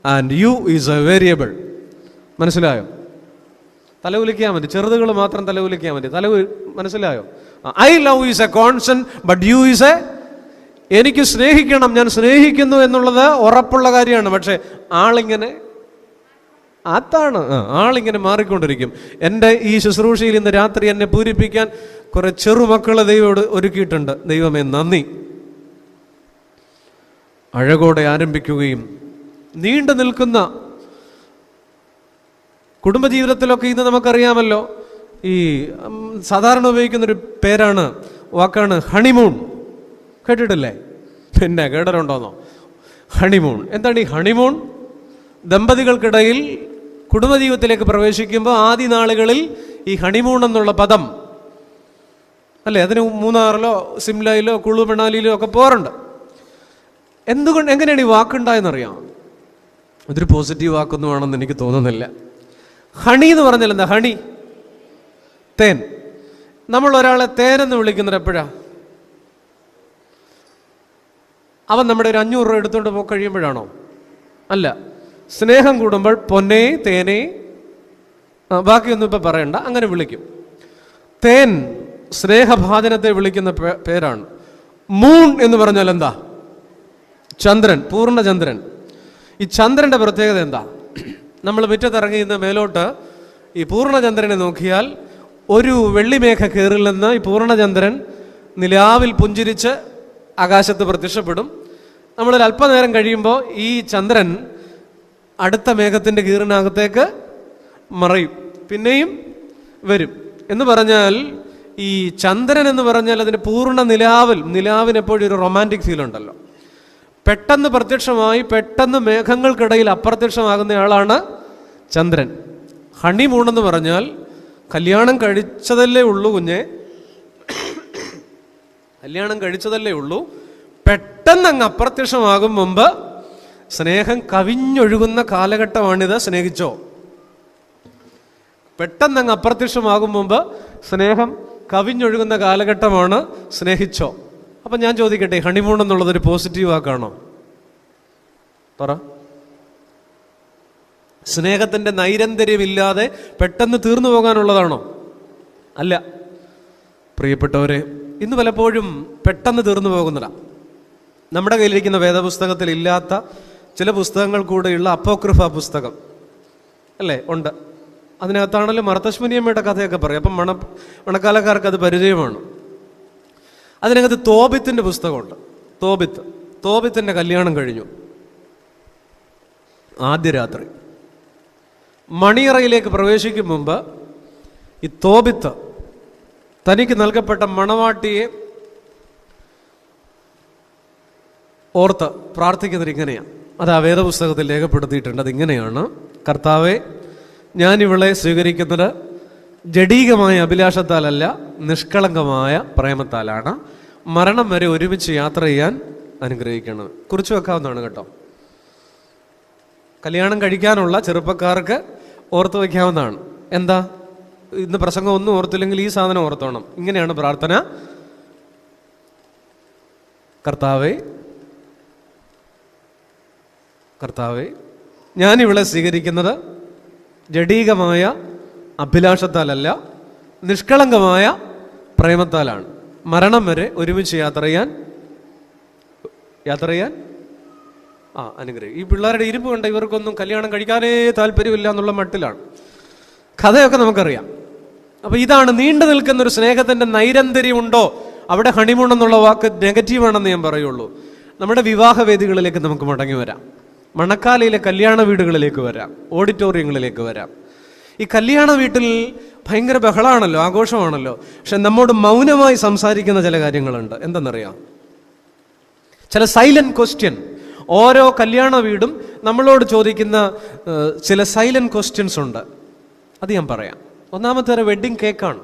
and you is a variable. മനസ്സിലായോ? തലകുലിക്കാൻ മതി, ചെറുതുകൾ മാത്രം തലകുലിക്കാൻ മതി. മനസ്സിലായോ? I love is a constant but you is a, എനിക്ക് സ്നേഹിക്കണം, ഞാൻ സ്നേഹിക്കുന്നു എന്നുള്ളത് ഉറപ്പുള്ള കാര്യമാണ്. പക്ഷെ ആളിങ്ങനെ, അതാണ് ആളിങ്ങനെ മാറിക്കൊണ്ടിരിക്കും. എൻ്റെ ഈ ശുശ്രൂഷയിൽ ഇന്ന് രാത്രി എന്നെ പൂരിപ്പിക്കാൻ കുറെ ചെറുമക്കളെ ദൈവം ഒരുക്കിയിട്ടുണ്ട്. ദൈവമേ നന്ദി. അഴകോടെ ആരംഭിക്കുകയും നീണ്ടു നിൽക്കുന്ന കുടുംബജീവിതത്തിലൊക്കെ ഇന്ന് നമുക്കറിയാമല്ലോ, ഈ സാധാരണ ഉപയോഗിക്കുന്നൊരു വാക്കാണ് ഹണിമൂൺ. കേട്ടിട്ടില്ലേ? പിന്നെ കേട്ടിട്ടുണ്ടോന്നോ? ഹണിമൂൺ. എന്താണ് ഈ ഹണിമൂൺ? ദമ്പതികൾക്കിടയിൽ കുടുംബജീവിതത്തിലേക്ക് പ്രവേശിക്കുമ്പോൾ ആദ്യ നാളുകളിൽ ഈ ഹണിമൂൺ എന്നുള്ള പദം അല്ലേ, അതിന് മൂന്നാറിലോ സിംലയിലോ കുളു മണാലിയിലോ ഒക്കെ പോറുണ്ട്. എങ്ങനെയാണ് ഈ വാക്കുണ്ടായെന്നറിയാം? അതൊരു പോസിറ്റീവ് വാക്കൊന്നും ആണെന്ന് എനിക്ക് തോന്നുന്നില്ല. ഹണി എന്ന് പറഞ്ഞാൽ എന്താ? ഹണി, തേൻ. നമ്മൾ ഒരാളെ തേനെന്ന് വിളിക്കുന്നത് എപ്പോഴാ? അവൻ നമ്മുടെ ഒരു 500 രൂപ എടുത്തുകൊണ്ട് പോയി കഴിയുമ്പോഴാണോ? അല്ല. സ്നേഹം കൂടുമ്പോൾ പൊന്നേ, തേനേ, ബാക്കിയൊന്നും ഇപ്പം പറയണ്ട, അങ്ങനെ വിളിക്കും. തേൻ സ്നേഹഭാജനത്തെ വിളിക്കുന്ന പേരാണ്. മൂൺ എന്ന് പറഞ്ഞാൽ എന്താ? ചന്ദ്രൻ, പൂർണ്ണചന്ദ്രൻ. ഈ ചന്ദ്രൻ്റെ പ്രത്യേകത എന്താ? നമ്മൾ മുറ്റത്തിറങ്ങി ഇന്ന് മേലോട്ട് ഈ പൂർണ്ണചന്ദ്രനെ നോക്കിയാൽ ഒരു വെള്ളിമേഘ കയറിൽ നിന്ന് ഈ പൂർണ്ണചന്ദ്രൻ നിലാവിൽ പുഞ്ചിരിച്ച് ആകാശത്ത് പ്രത്യക്ഷപ്പെടും. നമ്മളൊരു അല്പനേരം കഴിയുമ്പോൾ ഈ ചന്ദ്രൻ അടുത്ത മേഘത്തിൻ്റെ കീറിനകത്തേക്ക് മറയും, പിന്നെയും വരും. എന്ന് പറഞ്ഞാൽ ഈ ചന്ദ്രൻ എന്ന് പറഞ്ഞാൽ അതിന് പൂർണ്ണ നിലാവിന് എപ്പോഴും ഒരു റൊമാൻറ്റിക് ഫീൽ ഉണ്ടല്ലോ. പെട്ടെന്ന് പ്രത്യക്ഷമായി പെട്ടെന്ന് മേഘങ്ങൾക്കിടയിൽ അപ്രത്യക്ഷമാകുന്നയാളാണ് ചന്ദ്രൻ. ഹണിമൂൺ എന്ന് പറഞ്ഞാൽ കല്യാണം കഴിച്ചതല്ലേ ഉള്ളൂ കുഞ്ഞെ, കല്യാണം കഴിച്ചതല്ലേ ഉള്ളൂ, പെട്ടെന്ന് അങ്ങ് അപ്രത്യക്ഷമാകും മുമ്പ് സ്നേഹം കവിഞ്ഞൊഴുകുന്ന കാലഘട്ടമാണിത്. സ്നേഹിച്ചോ? പെട്ടെന്ന് അങ്ങ് അപ്രത്യക്ഷമാകും മുമ്പ് സ്നേഹം കവിഞ്ഞൊഴുകുന്ന കാലഘട്ടമാണ്. സ്നേഹിച്ചോ? അപ്പം ഞാൻ ചോദിക്കട്ടെ, ഹണിമൂൺ എന്നുള്ളതൊരു പോസിറ്റീവ് വാക്കാണോ? പറ. സ്നേഹത്തിൻ്റെ നൈരന്തര്യമില്ലാതെ പെട്ടെന്ന് തീർന്നു പോകാനുള്ളതാണോ? അല്ല. പ്രിയപ്പെട്ടവരെ, ഇന്ന് പലപ്പോഴും പെട്ടെന്ന് തീർന്നു പോകുന്നതാണ്. നമ്മുടെ കയ്യിലിരിക്കുന്ന വേദപുസ്തകത്തിൽ ഇല്ലാത്ത ചില പുസ്തകങ്ങൾ കൂടെയുള്ള അപ്പോക്രിഫ പുസ്തകം അല്ലേ ഉണ്ട്. അതിനകത്താണല്ലോ മർത്തശ്മുനിയമ്മയുടെ കഥയൊക്കെ പറയും. അപ്പം മണക്കാലക്കാർക്ക് അത് പരിചയമാണ്. അതിനകത്ത് തോബിത്തിൻ്റെ പുസ്തകമുണ്ട്. തോബിത്തിൻ്റെ കല്യാണം കഴിഞ്ഞു. ആദ്യ രാത്രി മണിയറയിലേക്ക് പ്രവേശിക്കും മുമ്പ് ഈ തോബിത്ത് തനിക്ക് നൽകപ്പെട്ട മണവാട്ടിയെ ഓർത്ത് പ്രാർത്ഥിക്കുന്നത് ഇങ്ങനെയാണ്. അത് ആ വേദപുസ്തകത്തിൽ രേഖപ്പെടുത്തിയിട്ടുണ്ട്. അതിങ്ങനെയാണ്: കർത്താവെ, ഞാനിവളെ സ്വീകരിക്കുന്നത് ജഡീകമായ അഭിലാഷത്താലല്ല, നിഷ്കളങ്കമായ പ്രേമത്താലാണ്. മരണം വരെ ഒരുമിച്ച് യാത്ര ചെയ്യാൻ അനുഗ്രഹിക്കണം. കുറിച്ച് വെക്കാവുന്നതാണ് കേട്ടോ. കല്യാണം കഴിക്കാനുള്ള ചെറുപ്പക്കാർക്ക് ഓർത്ത് വയ്ക്കാവുന്നതാണ്. എന്താ? ഇന്ന് പ്രസംഗം ഒന്നും ഓർത്തില്ലെങ്കിൽ ഈ സാധനം ഓർത്തോണം. ഇങ്ങനെയാണ് പ്രാർത്ഥന: കർത്താവേ, ഞാനിവളെ സ്വീകരിക്കുന്നത് ജഡീകമായ അഭിലാഷത്താലല്ല, നിഷ്കളങ്കമായ പ്രേമത്താലാണ്. മരണം വരെ ഒരുമിച്ച് യാത്ര ചെയ്യാൻ അനുഗ്രഹം. ഈ പിള്ളേരുടെ ഇരിപ്പ് കണ്ട ഇവർക്കൊന്നും കല്യാണം കഴിക്കാനേ താല്പര്യമില്ല എന്നുള്ള മട്ടിലാണ്. കഥയൊക്കെ നമുക്കറിയാം. അപ്പോൾ ഇതാണ് നീണ്ടു നിൽക്കുന്നൊരു സ്നേഹത്തിൻ്റെ നൈരന്തര്യമുണ്ടോ അവിടെ ഹണിമൂൺ എന്നുള്ള വാക്ക് നെഗറ്റീവാണെന്ന് ഞാൻ പറയുള്ളൂ. നമ്മുടെ വിവാഹവേദികളിലേക്ക് നമുക്ക് മടങ്ങി വരാം. മണക്കാലയിലെ കല്യാണ വീടുകളിലേക്ക് വരാം, ഓഡിറ്റോറിയങ്ങളിലേക്ക് വരാം. ഈ കല്യാണ വീട്ടിൽ ഭയങ്കര ബഹളമാണല്ലോ, ആഘോഷമാണല്ലോ. പക്ഷെ നമ്മോട് മൗനമായി സംസാരിക്കുന്ന ചില കാര്യങ്ങളുണ്ട്. എന്തെന്നറിയാം? ചില സൈലന്റ് ക്വസ്റ്റ്യൻ. ഓരോ കല്യാണ വീടും നമ്മളോട് ചോദിക്കുന്ന ചില സൈലന്റ് ക്വസ്റ്റ്യൻസ് ഉണ്ട്. അത് ഞാൻ പറയാം. ഒന്നാമത്തെ ഒരു വെഡ്ഡിങ് കേക്കാണ്.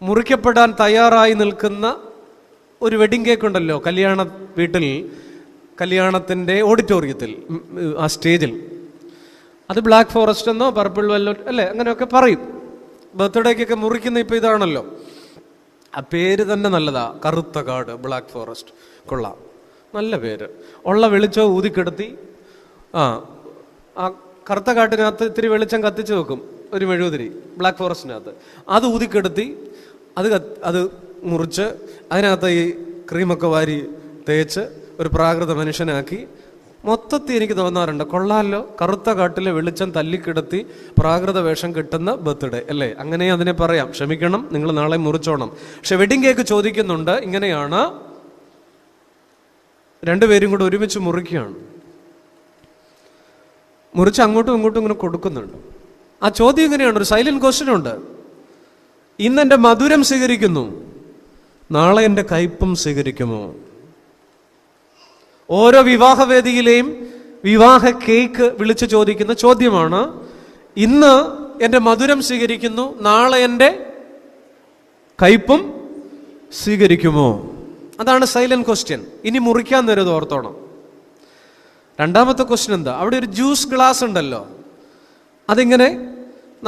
മുറിക്കപ്പെടാൻ തയ്യാറായി നിൽക്കുന്ന ഒരു വെഡ്ഡിങ് കേക്ക് ഉണ്ടല്ലോ കല്യാണ വീട്ടിൽ, കല്യാണത്തിൻ്റെ ഓഡിറ്റോറിയത്തിൽ, ആ സ്റ്റേജിൽ. അത് ബ്ലാക്ക് ഫോറസ്റ്റ് എന്നോ പർപ്പിൾ വെൽവെറ്റ് അല്ലേ അങ്ങനെയൊക്കെ പറയും. ബർത്ത്ഡേക്കൊക്കെ മുറിക്കുന്ന ഇപ്പോൾ ഇതാണല്ലോ. ആ പേര് തന്നെ നല്ലതാ, കറുത്ത കാട്, ബ്ലാക്ക് ഫോറസ്റ്റ്. കൊള്ളാം, നല്ല പേര്. ഉള്ള വെളിച്ചം ഊതിക്കെടുത്തി ആ കറുത്ത കാട്ടിനകത്ത് ഇത്തിരി വെളിച്ചം കത്തിച്ച് വെക്കും, ഒരു മെഴുകുതിരി ബ്ലാക്ക് ഫോറസ്റ്റിനകത്ത്. അത് ഊതിക്കെടുത്തി അത് മുറിച്ച് അതിനകത്ത് ഈ ക്രീമൊക്കെ വാരി തേച്ച് ഒരു പ്രാകൃത മനുഷ്യനാക്കി. മൊത്തത്തിൽ എനിക്ക് തോന്നാറുണ്ട്, കൊള്ളാമല്ലോ, കറുത്ത കാട്ടിലെ വെളിച്ചം തല്ലിക്കിടത്തി പ്രാകൃത വേഷം കിട്ടുന്ന ബർത്ത്ഡേ അല്ലേ? അങ്ങനെ അതിനെ പറയാം. ക്ഷമിക്കണം, നിങ്ങൾ നാളെ മുറിച്ചോണം. പക്ഷെ വെഡിങ് കേക്ക് ചോദിക്കുന്നുണ്ട്, ഇങ്ങനെയാണ്, രണ്ടുപേരും കൂടെ ഒരുമിച്ച് മുറിക്കുകയാണ്. മുറിച്ച് അങ്ങോട്ടും ഇങ്ങോട്ടും ഇങ്ങനെ കൊടുക്കുന്നുണ്ട്. ആ ചോദ്യം ഇങ്ങനെയാണ്, ഒരു സൈലന്റ് ക്വസ്റ്റ്യൻ ഉണ്ട്. ഇന്ന് എൻ്റെ മധുരം സ്വീകരിക്കുന്നു, നാളെ എൻ്റെ കയ്പും സ്വീകരിക്കുമോ? ഓരോ വിവാഹവേദിയിലെയും വിവാഹ കേക്ക് വിളിച്ചു ചോദിക്കുന്ന ചോദ്യമാണ്. ഇന്ന് എൻ്റെ മധുരം സ്വീകരിക്കുന്നു, നാളെ എൻ്റെ കയ്പും സ്വീകരിക്കുമോ? അതാണ് സൈലന്റ് ക്വസ്റ്റ്യൻ. ഇനി മുറിക്കാൻ നേരം ഓർത്തോണം. രണ്ടാമത്തെ ക്വസ്റ്റ്യൻ എന്താ? അവിടെ ഒരു ജ്യൂസ് ഗ്ലാസ് ഉണ്ടല്ലോ, അതിങ്ങനെ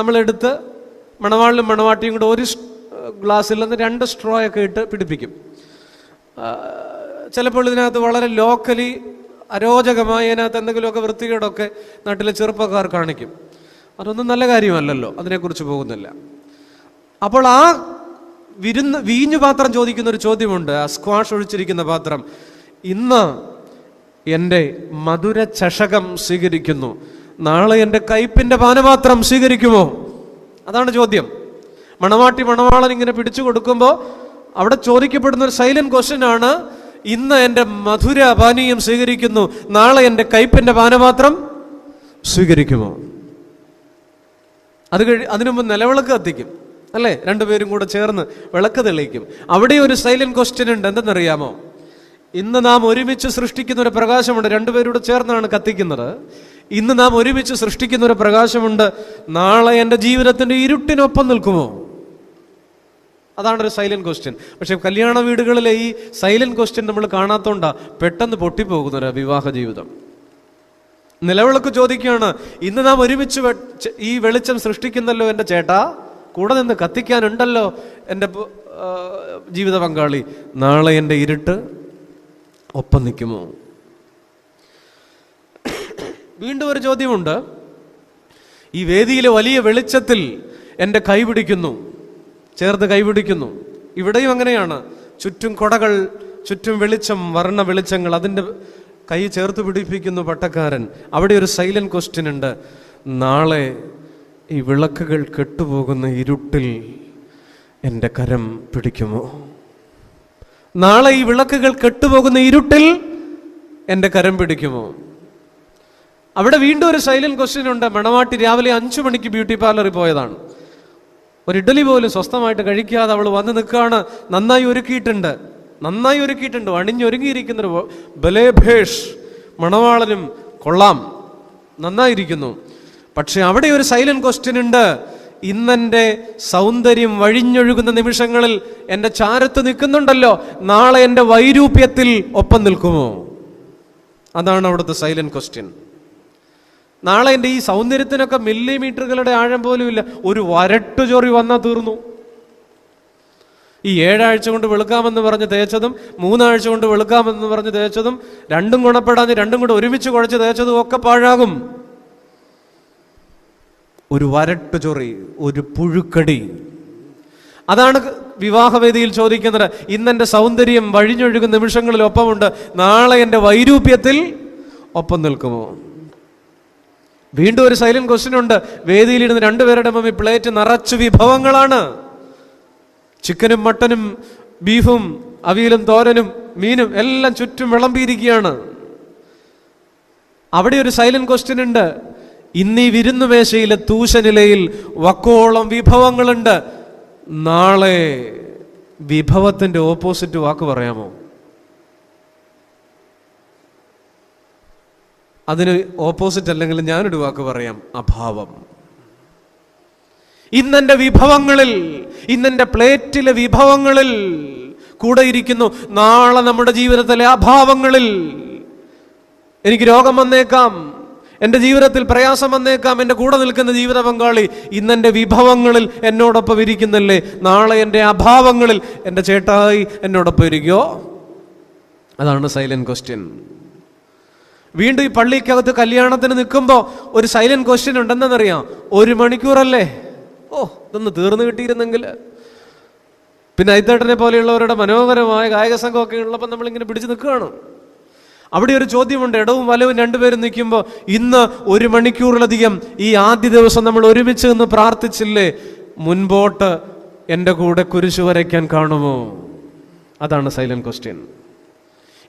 നമ്മളെടുത്ത് മണവാളിലും മണവാട്ടിയും കൂടെ ഒരു ഗ്ലാസ്സിൽ നിന്ന് 2 സ്ട്രോ ഒക്കെ ഇട്ട് പിടിപ്പിക്കും. ചിലപ്പോൾ ഇതിനകത്ത് വളരെ ലോക്കലി അരോചകമായി അതിനകത്ത് എന്തെങ്കിലുമൊക്കെ വൃത്തികേടൊക്കെ നാട്ടിലെ ചെറുപ്പക്കാർ കാണിക്കും. അതൊന്നും നല്ല കാര്യമല്ലല്ലോ, അതിനെക്കുറിച്ച് പോകുന്നില്ല. അപ്പോൾ ആ വീഞ്ഞു പാത്രം ചോദിക്കുന്ന ഒരു ചോദ്യമുണ്ട്, ആ സ്ക്വാഷ് ഒഴിച്ചിരിക്കുന്ന പാത്രം. ഇന്ന് എൻ്റെ മധുര ചഷകം സ്വീകരിക്കുന്നു, നാളെ എൻ്റെ കയ്പിൻ്റെ പാനപാത്രം സ്വീകരിക്കുമോ? അതാണ് ചോദ്യം. മണവാട്ടി മണവാളൻ ഇങ്ങനെ പിടിച്ചു കൊടുക്കുമ്പോൾ അവിടെ ചോദിക്കപ്പെടുന്ന ഒരു സൈലന്റ് ക്വസ്റ്റ്യൻ ആണ്, ഇന്ന് എൻ്റെ മധുര പാനീയം സ്വീകരിക്കുന്നു, നാളെ എൻ്റെ കയ്പിൻ്റെ പാനപാത്രം സ്വീകരിക്കുമോ? അതിനു മുമ്പ് നിലവിളക്ക് കത്തിക്കും അല്ലേ? രണ്ടുപേരും കൂടെ ചേർന്ന് വിളക്ക് തെളിയിക്കും. അവിടെ ഒരു സൈലന്റ് ക്വസ്റ്റ്യൻ ഉണ്ട്. എന്തെന്നറിയാമോ? ഇന്ന് നാം ഒരുമിച്ച് സൃഷ്ടിക്കുന്ന ഒരു പ്രകാശമുണ്ട്. രണ്ടുപേരോട് ചേർന്നാണ് കത്തിക്കുന്നത്. ഇന്ന് നാം ഒരുമിച്ച് സൃഷ്ടിക്കുന്ന ഒരു പ്രകാശമുണ്ട്, നാളെ എൻ്റെ ജീവിതത്തിൻ്റെ ഇരുട്ടിനൊപ്പം നിൽക്കുമോ? അതാണ് ഒരു സൈലന്റ് ക്വസ്റ്റ്യൻ. പക്ഷെ കല്യാണ വീടുകളിലെ ഈ സൈലന്റ് ക്വസ്റ്റ്യൻ നമ്മൾ കാണാത്തോണ്ടാ പെട്ടെന്ന് പൊട്ടിപ്പോകുന്നൊരു വിവാഹ ജീവിതം. നിലവിളക്ക് ചോദിക്കുകയാണ്, ഇന്ന് നാം ഒരുമിച്ച് ഈ വെളിച്ചം സൃഷ്ടിക്കുന്നല്ലോ എൻ്റെ ചേട്ടാ, കൂടെ നിന്ന് കത്തിക്കാനുണ്ടല്ലോ എൻ്റെ ജീവിത പങ്കാളി, നാളെ എൻ്റെ ഇരുട്ട് ഒപ്പം നിൽക്കുമോ? വീണ്ടും ഒരു ചോദ്യമുണ്ട്, ഈ വേദിയിലെ വലിയ വെളിച്ചത്തിൽ എൻ്റെ കൈ പിടിക്കുന്നു, ചേർത്ത് കൈപിടിക്കുന്നു. ഇവിടെയും അങ്ങനെയാണ്, ചുറ്റും കൊടകൾ, ചുറ്റും വെളിച്ചം, വർണ്ണ വെളിച്ചങ്ങൾ, അതിൻ്റെ കൈ ചേർത്ത് പിടിപ്പിക്കുന്നു പട്ടക്കാരൻ. അവിടെ ഒരു സൈലന്റ് ക്വസ്റ്റ്യൻ ഉണ്ട്, നാളെ ഈ വിളക്കുകൾ കെട്ടുപോകുന്ന ഇരുട്ടിൽ എൻ്റെ കരം പിടിക്കുമോ? നാളെ ഈ വിളക്കുകൾ കെട്ടുപോകുന്ന ഇരുട്ടിൽ എൻ്റെ കരം പിടിക്കുമോ? അവിടെ വീണ്ടും ഒരു സൈലന്റ് ക്വസ്റ്റ്യൻ ഉണ്ട്. മണവാട്ടി രാവിലെ 5 മണിക്ക് ബ്യൂട്ടി പാർലറിൽ പോയതാണ്. ഒരു ഇഡ്ഡലി പോലും സ്വസ്ഥമായിട്ട് കഴിക്കാതെ അവൾ വന്ന് നിൽക്കുകയാണ്. നന്നായി ഒരുക്കിയിട്ടുണ്ട്, അണിഞ്ഞൊരുങ്ങിയിരിക്കുന്നൊരു ബലേഭേഷ് മണവാളനും കൊള്ളാം, നന്നായിരിക്കുന്നു. പക്ഷെ അവിടെ ഒരു സൈലന്റ് ക്വസ്റ്റ്യൻ ഉണ്ട്, ഇന്നെൻ്റെ സൗന്ദര്യം വഴിഞ്ഞൊഴുകുന്ന നിമിഷങ്ങളിൽ എൻ്റെ ചാരത്ത് നിൽക്കുന്നുണ്ടല്ലോ, നാളെ എൻ്റെ വൈരൂപ്യത്തിൽ ഒപ്പം നിൽക്കുമോ? അതാണ് അവിടുത്തെ സൈലന്റ് ക്വസ്റ്റ്യൻ. നാളെ എൻ്റെ ഈ സൗന്ദര്യത്തിനൊക്കെ മില്ലിമീറ്ററുകളുടെ ആഴം പോലും ഇല്ല, ഒരു വരട്ടുചൊറി വന്നാൽ തീർന്നു. ഈ 7 ആഴ്ച കൊണ്ട് വെളുക്കാമെന്ന് പറഞ്ഞ് തേച്ചതും 3 ആഴ്ച കൊണ്ട് വെളുക്കാമെന്ന് പറഞ്ഞ് തേച്ചതും, രണ്ടും ഗുണപ്പെടാതെ രണ്ടും കൂടെ ഒരുമിച്ച് കുഴച്ച് തേച്ചതും ഒക്കെ പാഴാകും. ഒരു വരട്ടുചൊറി, ഒരു പുഴുക്കടി. അതാണ് വിവാഹവേദിയിൽ ചോദിക്കുന്നത്, ഇന്നെൻ്റെ സൗന്ദര്യം വഴിഞ്ഞൊഴുകുന്ന നിമിഷങ്ങളിൽ ഒപ്പമുണ്ട്, നാളെ എൻ്റെ വൈരൂപ്യത്തിൽ ഒപ്പം നിൽക്കുമോ? വീണ്ടും ഒരു സൈലന്റ് ക്വസ്റ്റ്യൻ ഉണ്ട്. വേദിയിലിരുന്ന് 2 പേരുടെ മുമ്പിൽ പ്ലേറ്റ് നിറച്ചു വിഭവങ്ങളാണ്. ചിക്കനും മട്ടനും ബീഫും അവിയലും തോരനും മീനും എല്ലാം ചുറ്റും വിളമ്പിയിരിക്കുകയാണ്. അവിടെ ഒരു സൈലന്റ് ക്വസ്റ്റ്യൻ ഉണ്ട്. ഇന്നീ വിരുന്നുമേശയിലെ തൂശനിലയിൽ വക്കോളം വിഭവങ്ങളുണ്ട്. നാളെ വിഭവത്തിന്റെ ഓപ്പോസിറ്റ് വാക്ക് പറയാമോ? അതിന് ഓപ്പോസിറ്റ് അല്ലെങ്കിൽ ഞാനൊരു വാക്ക് പറയാം, അഭാവം. ഇന്നെന്റെ വിഭവങ്ങളിൽ, ഇന്നെന്റെ പ്ലേറ്റിലെ വിഭവങ്ങളിൽ കൂടെ ഇരിക്കുന്നു. നാളെ നമ്മുടെ ജീവിതത്തിലെ അഭാവങ്ങളിൽ എനിക്ക് രോഗം വന്നേക്കാം, എൻ്റെ ജീവിതത്തിൽ പ്രയാസം വന്നേക്കാം. എൻ്റെ കൂടെ നിൽക്കുന്ന ജീവിത പങ്കാളി ഇന്നെൻ്റെ വിഭവങ്ങളിൽ എന്നോടൊപ്പം ഇരിക്കുന്നില്ലേ? നാളെ എൻ്റെ അഭാവങ്ങളിൽ എൻ്റെ ചേട്ടായി എന്നോടൊപ്പം ഇരിക്കുമോ? അതാണ് സൈലന്റ് ക്വസ്റ്റ്യൻ. വീണ്ടും ഈ പള്ളിക്കകത്ത് കല്യാണത്തിന് നിൽക്കുമ്പോൾ ഒരു സൈലന്റ് ക്വസ്റ്റ്യൻ ഉണ്ടെന്നറിയാം. 1 മണിക്കൂറല്ലേ, ഇതൊന്ന് തീർന്നു കിട്ടിയിരുന്നെങ്കിൽ. പിന്നെ ഐത്തേട്ടനെ പോലെയുള്ളവരുടെ മനോഹരമായ ഗായക സംഘമൊക്കെ ഉള്ളപ്പോൾ നമ്മളിങ്ങനെ പിടിച്ചു നിൽക്കുകയാണ്. അവിടെ ഒരു ചോദ്യമുണ്ട്. ഇടവും വലവും രണ്ടുപേരും നിൽക്കുമ്പോൾ ഇന്ന് 1 മണിക്കൂറിലധികം ഈ ആദ്യ ദിവസം നമ്മൾ ഒരുമിച്ച് നിന്ന് പ്രാർത്ഥിച്ചില്ലേ? മുൻപോട്ട് എൻ്റെ കൂടെ കുരിശു വരയ്ക്കാൻ കാണുമോ? അതാണ് സൈലന്റ് ക്വസ്റ്റ്യൻ.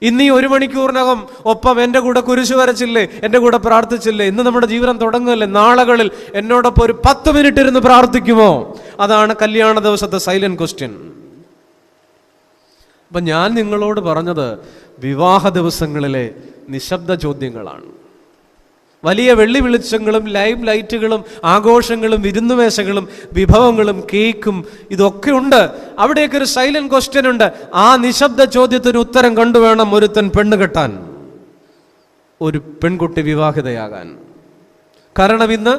ഇന്ന് ഈ 1 മണിക്കൂറിനകം ഒപ്പം എൻ്റെ കൂടെ കുരിശു വരച്ചില്ലേ, എൻ്റെ കൂടെ പ്രാർത്ഥിച്ചില്ലേ? ഇന്ന് നമ്മുടെ ജീവിതം തുടങ്ങുകയല്ലേ? നാളുകളിൽ എന്നോടൊപ്പം ഒരു 10 മിനിറ്റ് ഇരുന്ന് പ്രാർത്ഥിക്കുമോ? അതാണ് കല്യാണ ദിവസത്തെ സൈലന്റ് ക്വസ്റ്റ്യൻ. അപ്പൊ ഞാൻ നിങ്ങളോട് പറഞ്ഞത് വിവാഹ ദിവസങ്ങളിലെ നിശബ്ദ ചോദ്യങ്ങളാണ്. വലിയ വെള്ളി വെളിച്ചങ്ങളും ലൈവ് ലൈറ്റുകളും ആഘോഷങ്ങളും വിരുന്നുമേശകളും വിഭവങ്ങളും കേക്കും ഇതൊക്കെ ഉണ്ട്. അവിടെയൊക്കെ ഒരു സൈലന്റ് ക്വസ്റ്റ്യൻ ഉണ്ട്. ആ നിശബ്ദ ചോദ്യത്തിന് ഉത്തരം കണ്ടുവേണം ഒരുത്തൻ പെണ്ണ് കെട്ടാൻ, ഒരു പെൺകുട്ടി വിവാഹിതയാകാൻ. കാരണം ഇന്ന്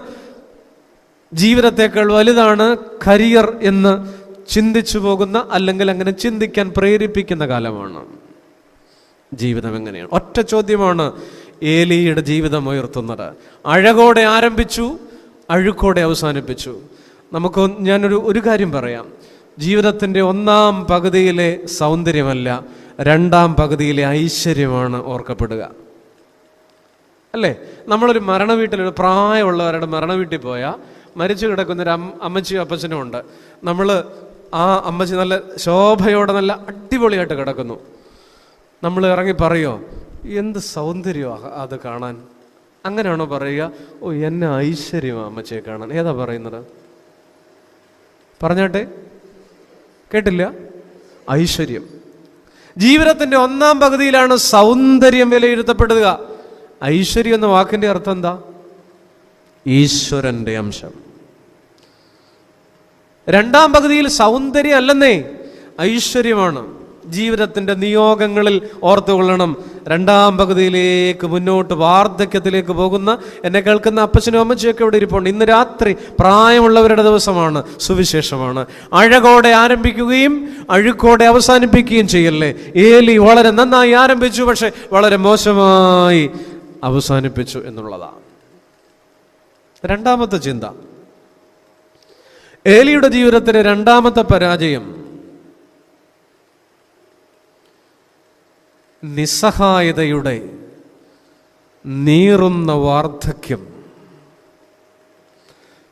ജീവിതത്തെക്കാൾ വലുതാണ് കരിയർ എന്ന് ചിന്തിച്ചു പോകുന്ന, അല്ലെങ്കിൽ അങ്ങനെ ചിന്തിക്കാൻ പ്രേരിപ്പിക്കുന്ന കാലമാണ്. ജീവിതം എങ്ങനെയാണ്? ഒറ്റ ചോദ്യമാണ് ഏലിയുടെ ജീവിതം ഉയർത്തുന്നത്. അഴകോടെ ആരംഭിച്ചു, അഴുക്കോടെ അവസാനിപ്പിച്ചു. ഞാനൊരു കാര്യം പറയാം. ജീവിതത്തിൻ്റെ 1-ാം പകുതിയിലെ സൗന്ദര്യമല്ല, 2-ാം പകുതിയിലെ ഐശ്വര്യമാണ് ഓർക്കപ്പെടുക, അല്ലേ? നമ്മളൊരു മരണവീട്ടിൽ, ഒരു പ്രായമുള്ളവരുടെ മരണവീട്ടിൽ പോയാൽ മരിച്ചു കിടക്കുന്നൊരു അമ്മച്ചിയും അപ്പച്ചനും ഉണ്ട്. നമ്മൾ ആ അമ്മച്ചി നല്ല ശോഭയോടെ നല്ല അടിപൊളിയായിട്ട് കിടക്കുന്നു. നമ്മൾ ഇറങ്ങി പറയോ, എന്ത് സൗന്ദര്യമാണ് അത് കാണാൻ? അങ്ങനെയാണോ പറയുക? എന്നെ ഐശ്വര്യമാണ് അമ്മച്ചിയെ കാണാൻ. ഏതാ പറയുന്നത്? പറഞ്ഞാട്ടെ, കേട്ടില്ല? ഐശ്വര്യം. ജീവിതത്തിന്റെ 1-ാം പകുതിയിലാണ് സൗന്ദര്യം വിലയിരുത്തപ്പെടുക. ഐശ്വര്യം എന്ന വാക്കിന്റെ അർത്ഥം എന്താ? ഈശ്വരന്റെ അംശം. 2-ാം പകുതിയിൽ സൗന്ദര്യം അല്ലെന്നേ, ഐശ്വര്യമാണ്. ജീവിതത്തിന്റെ നിയോഗങ്ങളിൽ ഓർത്തുകൊള്ളണം. 2-ാം പകുതിയിലേക്ക് മുന്നോട്ട് വാർദ്ധക്യത്തിലേക്ക് പോകുന്ന എന്നെ കേൾക്കുന്ന അപ്പച്ചനും അമ്മച്ചിയൊക്കെ ഇവിടെ ഇരിപ്പുണ്ട്. ഇന്ന് രാത്രി പ്രായമുള്ളവരുടെ ദിവസമാണ്, സുവിശേഷമാണ്. അഴകോടെ ആരംഭിക്കുകയും അഴുക്കോടെ അവസാനിപ്പിക്കുകയും ചെയ്യല്ലേ. ഏലി വളരെ നന്നായി ആരംഭിച്ചു, പക്ഷെ വളരെ മോശമായി അവസാനിപ്പിച്ചു എന്നുള്ളതാണ് 2-ാമത്തെ ചിന്ത. ഏലിയുടെ ജീവിതത്തിലെ 2-ാമത്തെ പരാജയം നിസ്സഹായതയുടെ നീറുന്ന വാർദ്ധക്യം.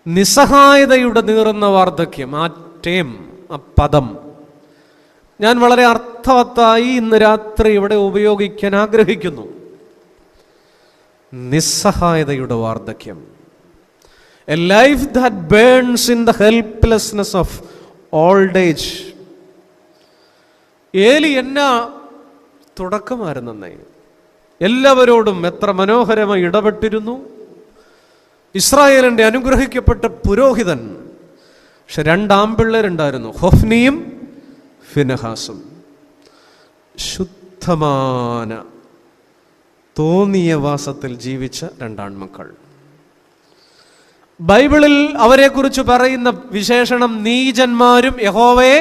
നിസ്സഹായതയുടെ നീറുന്ന വാർദ്ധക്യം. ആ പദം ഞാൻ വളരെ അർത്ഥവത്തായി ഇന്ന് രാത്രി ഇവിടെ ഉപയോഗിക്കാൻ ആഗ്രഹിക്കുന്നു. നിസ്സഹായതയുടെ വാർദ്ധക്യം. A life that burns in the helplessness of old age. ഏലി എന്നാ തുടക്കമായിരുന്നേ. എല്ലാവരോടും എത്ര മനോഹരമായി ഇടപെട്ടിരുന്നു. ഇസ്രായേലിന്റെ അനുഗ്രഹിക്കപ്പെട്ട പുരോഹിതൻ. പക്ഷെ 2 ആൺപിള്ളേരുണ്ടായിരുന്നു, ഹൊഫ്നിയും ഫിനെഹാസും. ശുദ്ധമാന തോന്നിയ വാസത്തിൽ ജീവിച്ച 2 ആൺമക്കൾ. ബൈബിളിൽ അവരെക്കുറിച്ച് പറയുന്ന വിശേഷണം നീചന്മാരും യഹോവയെ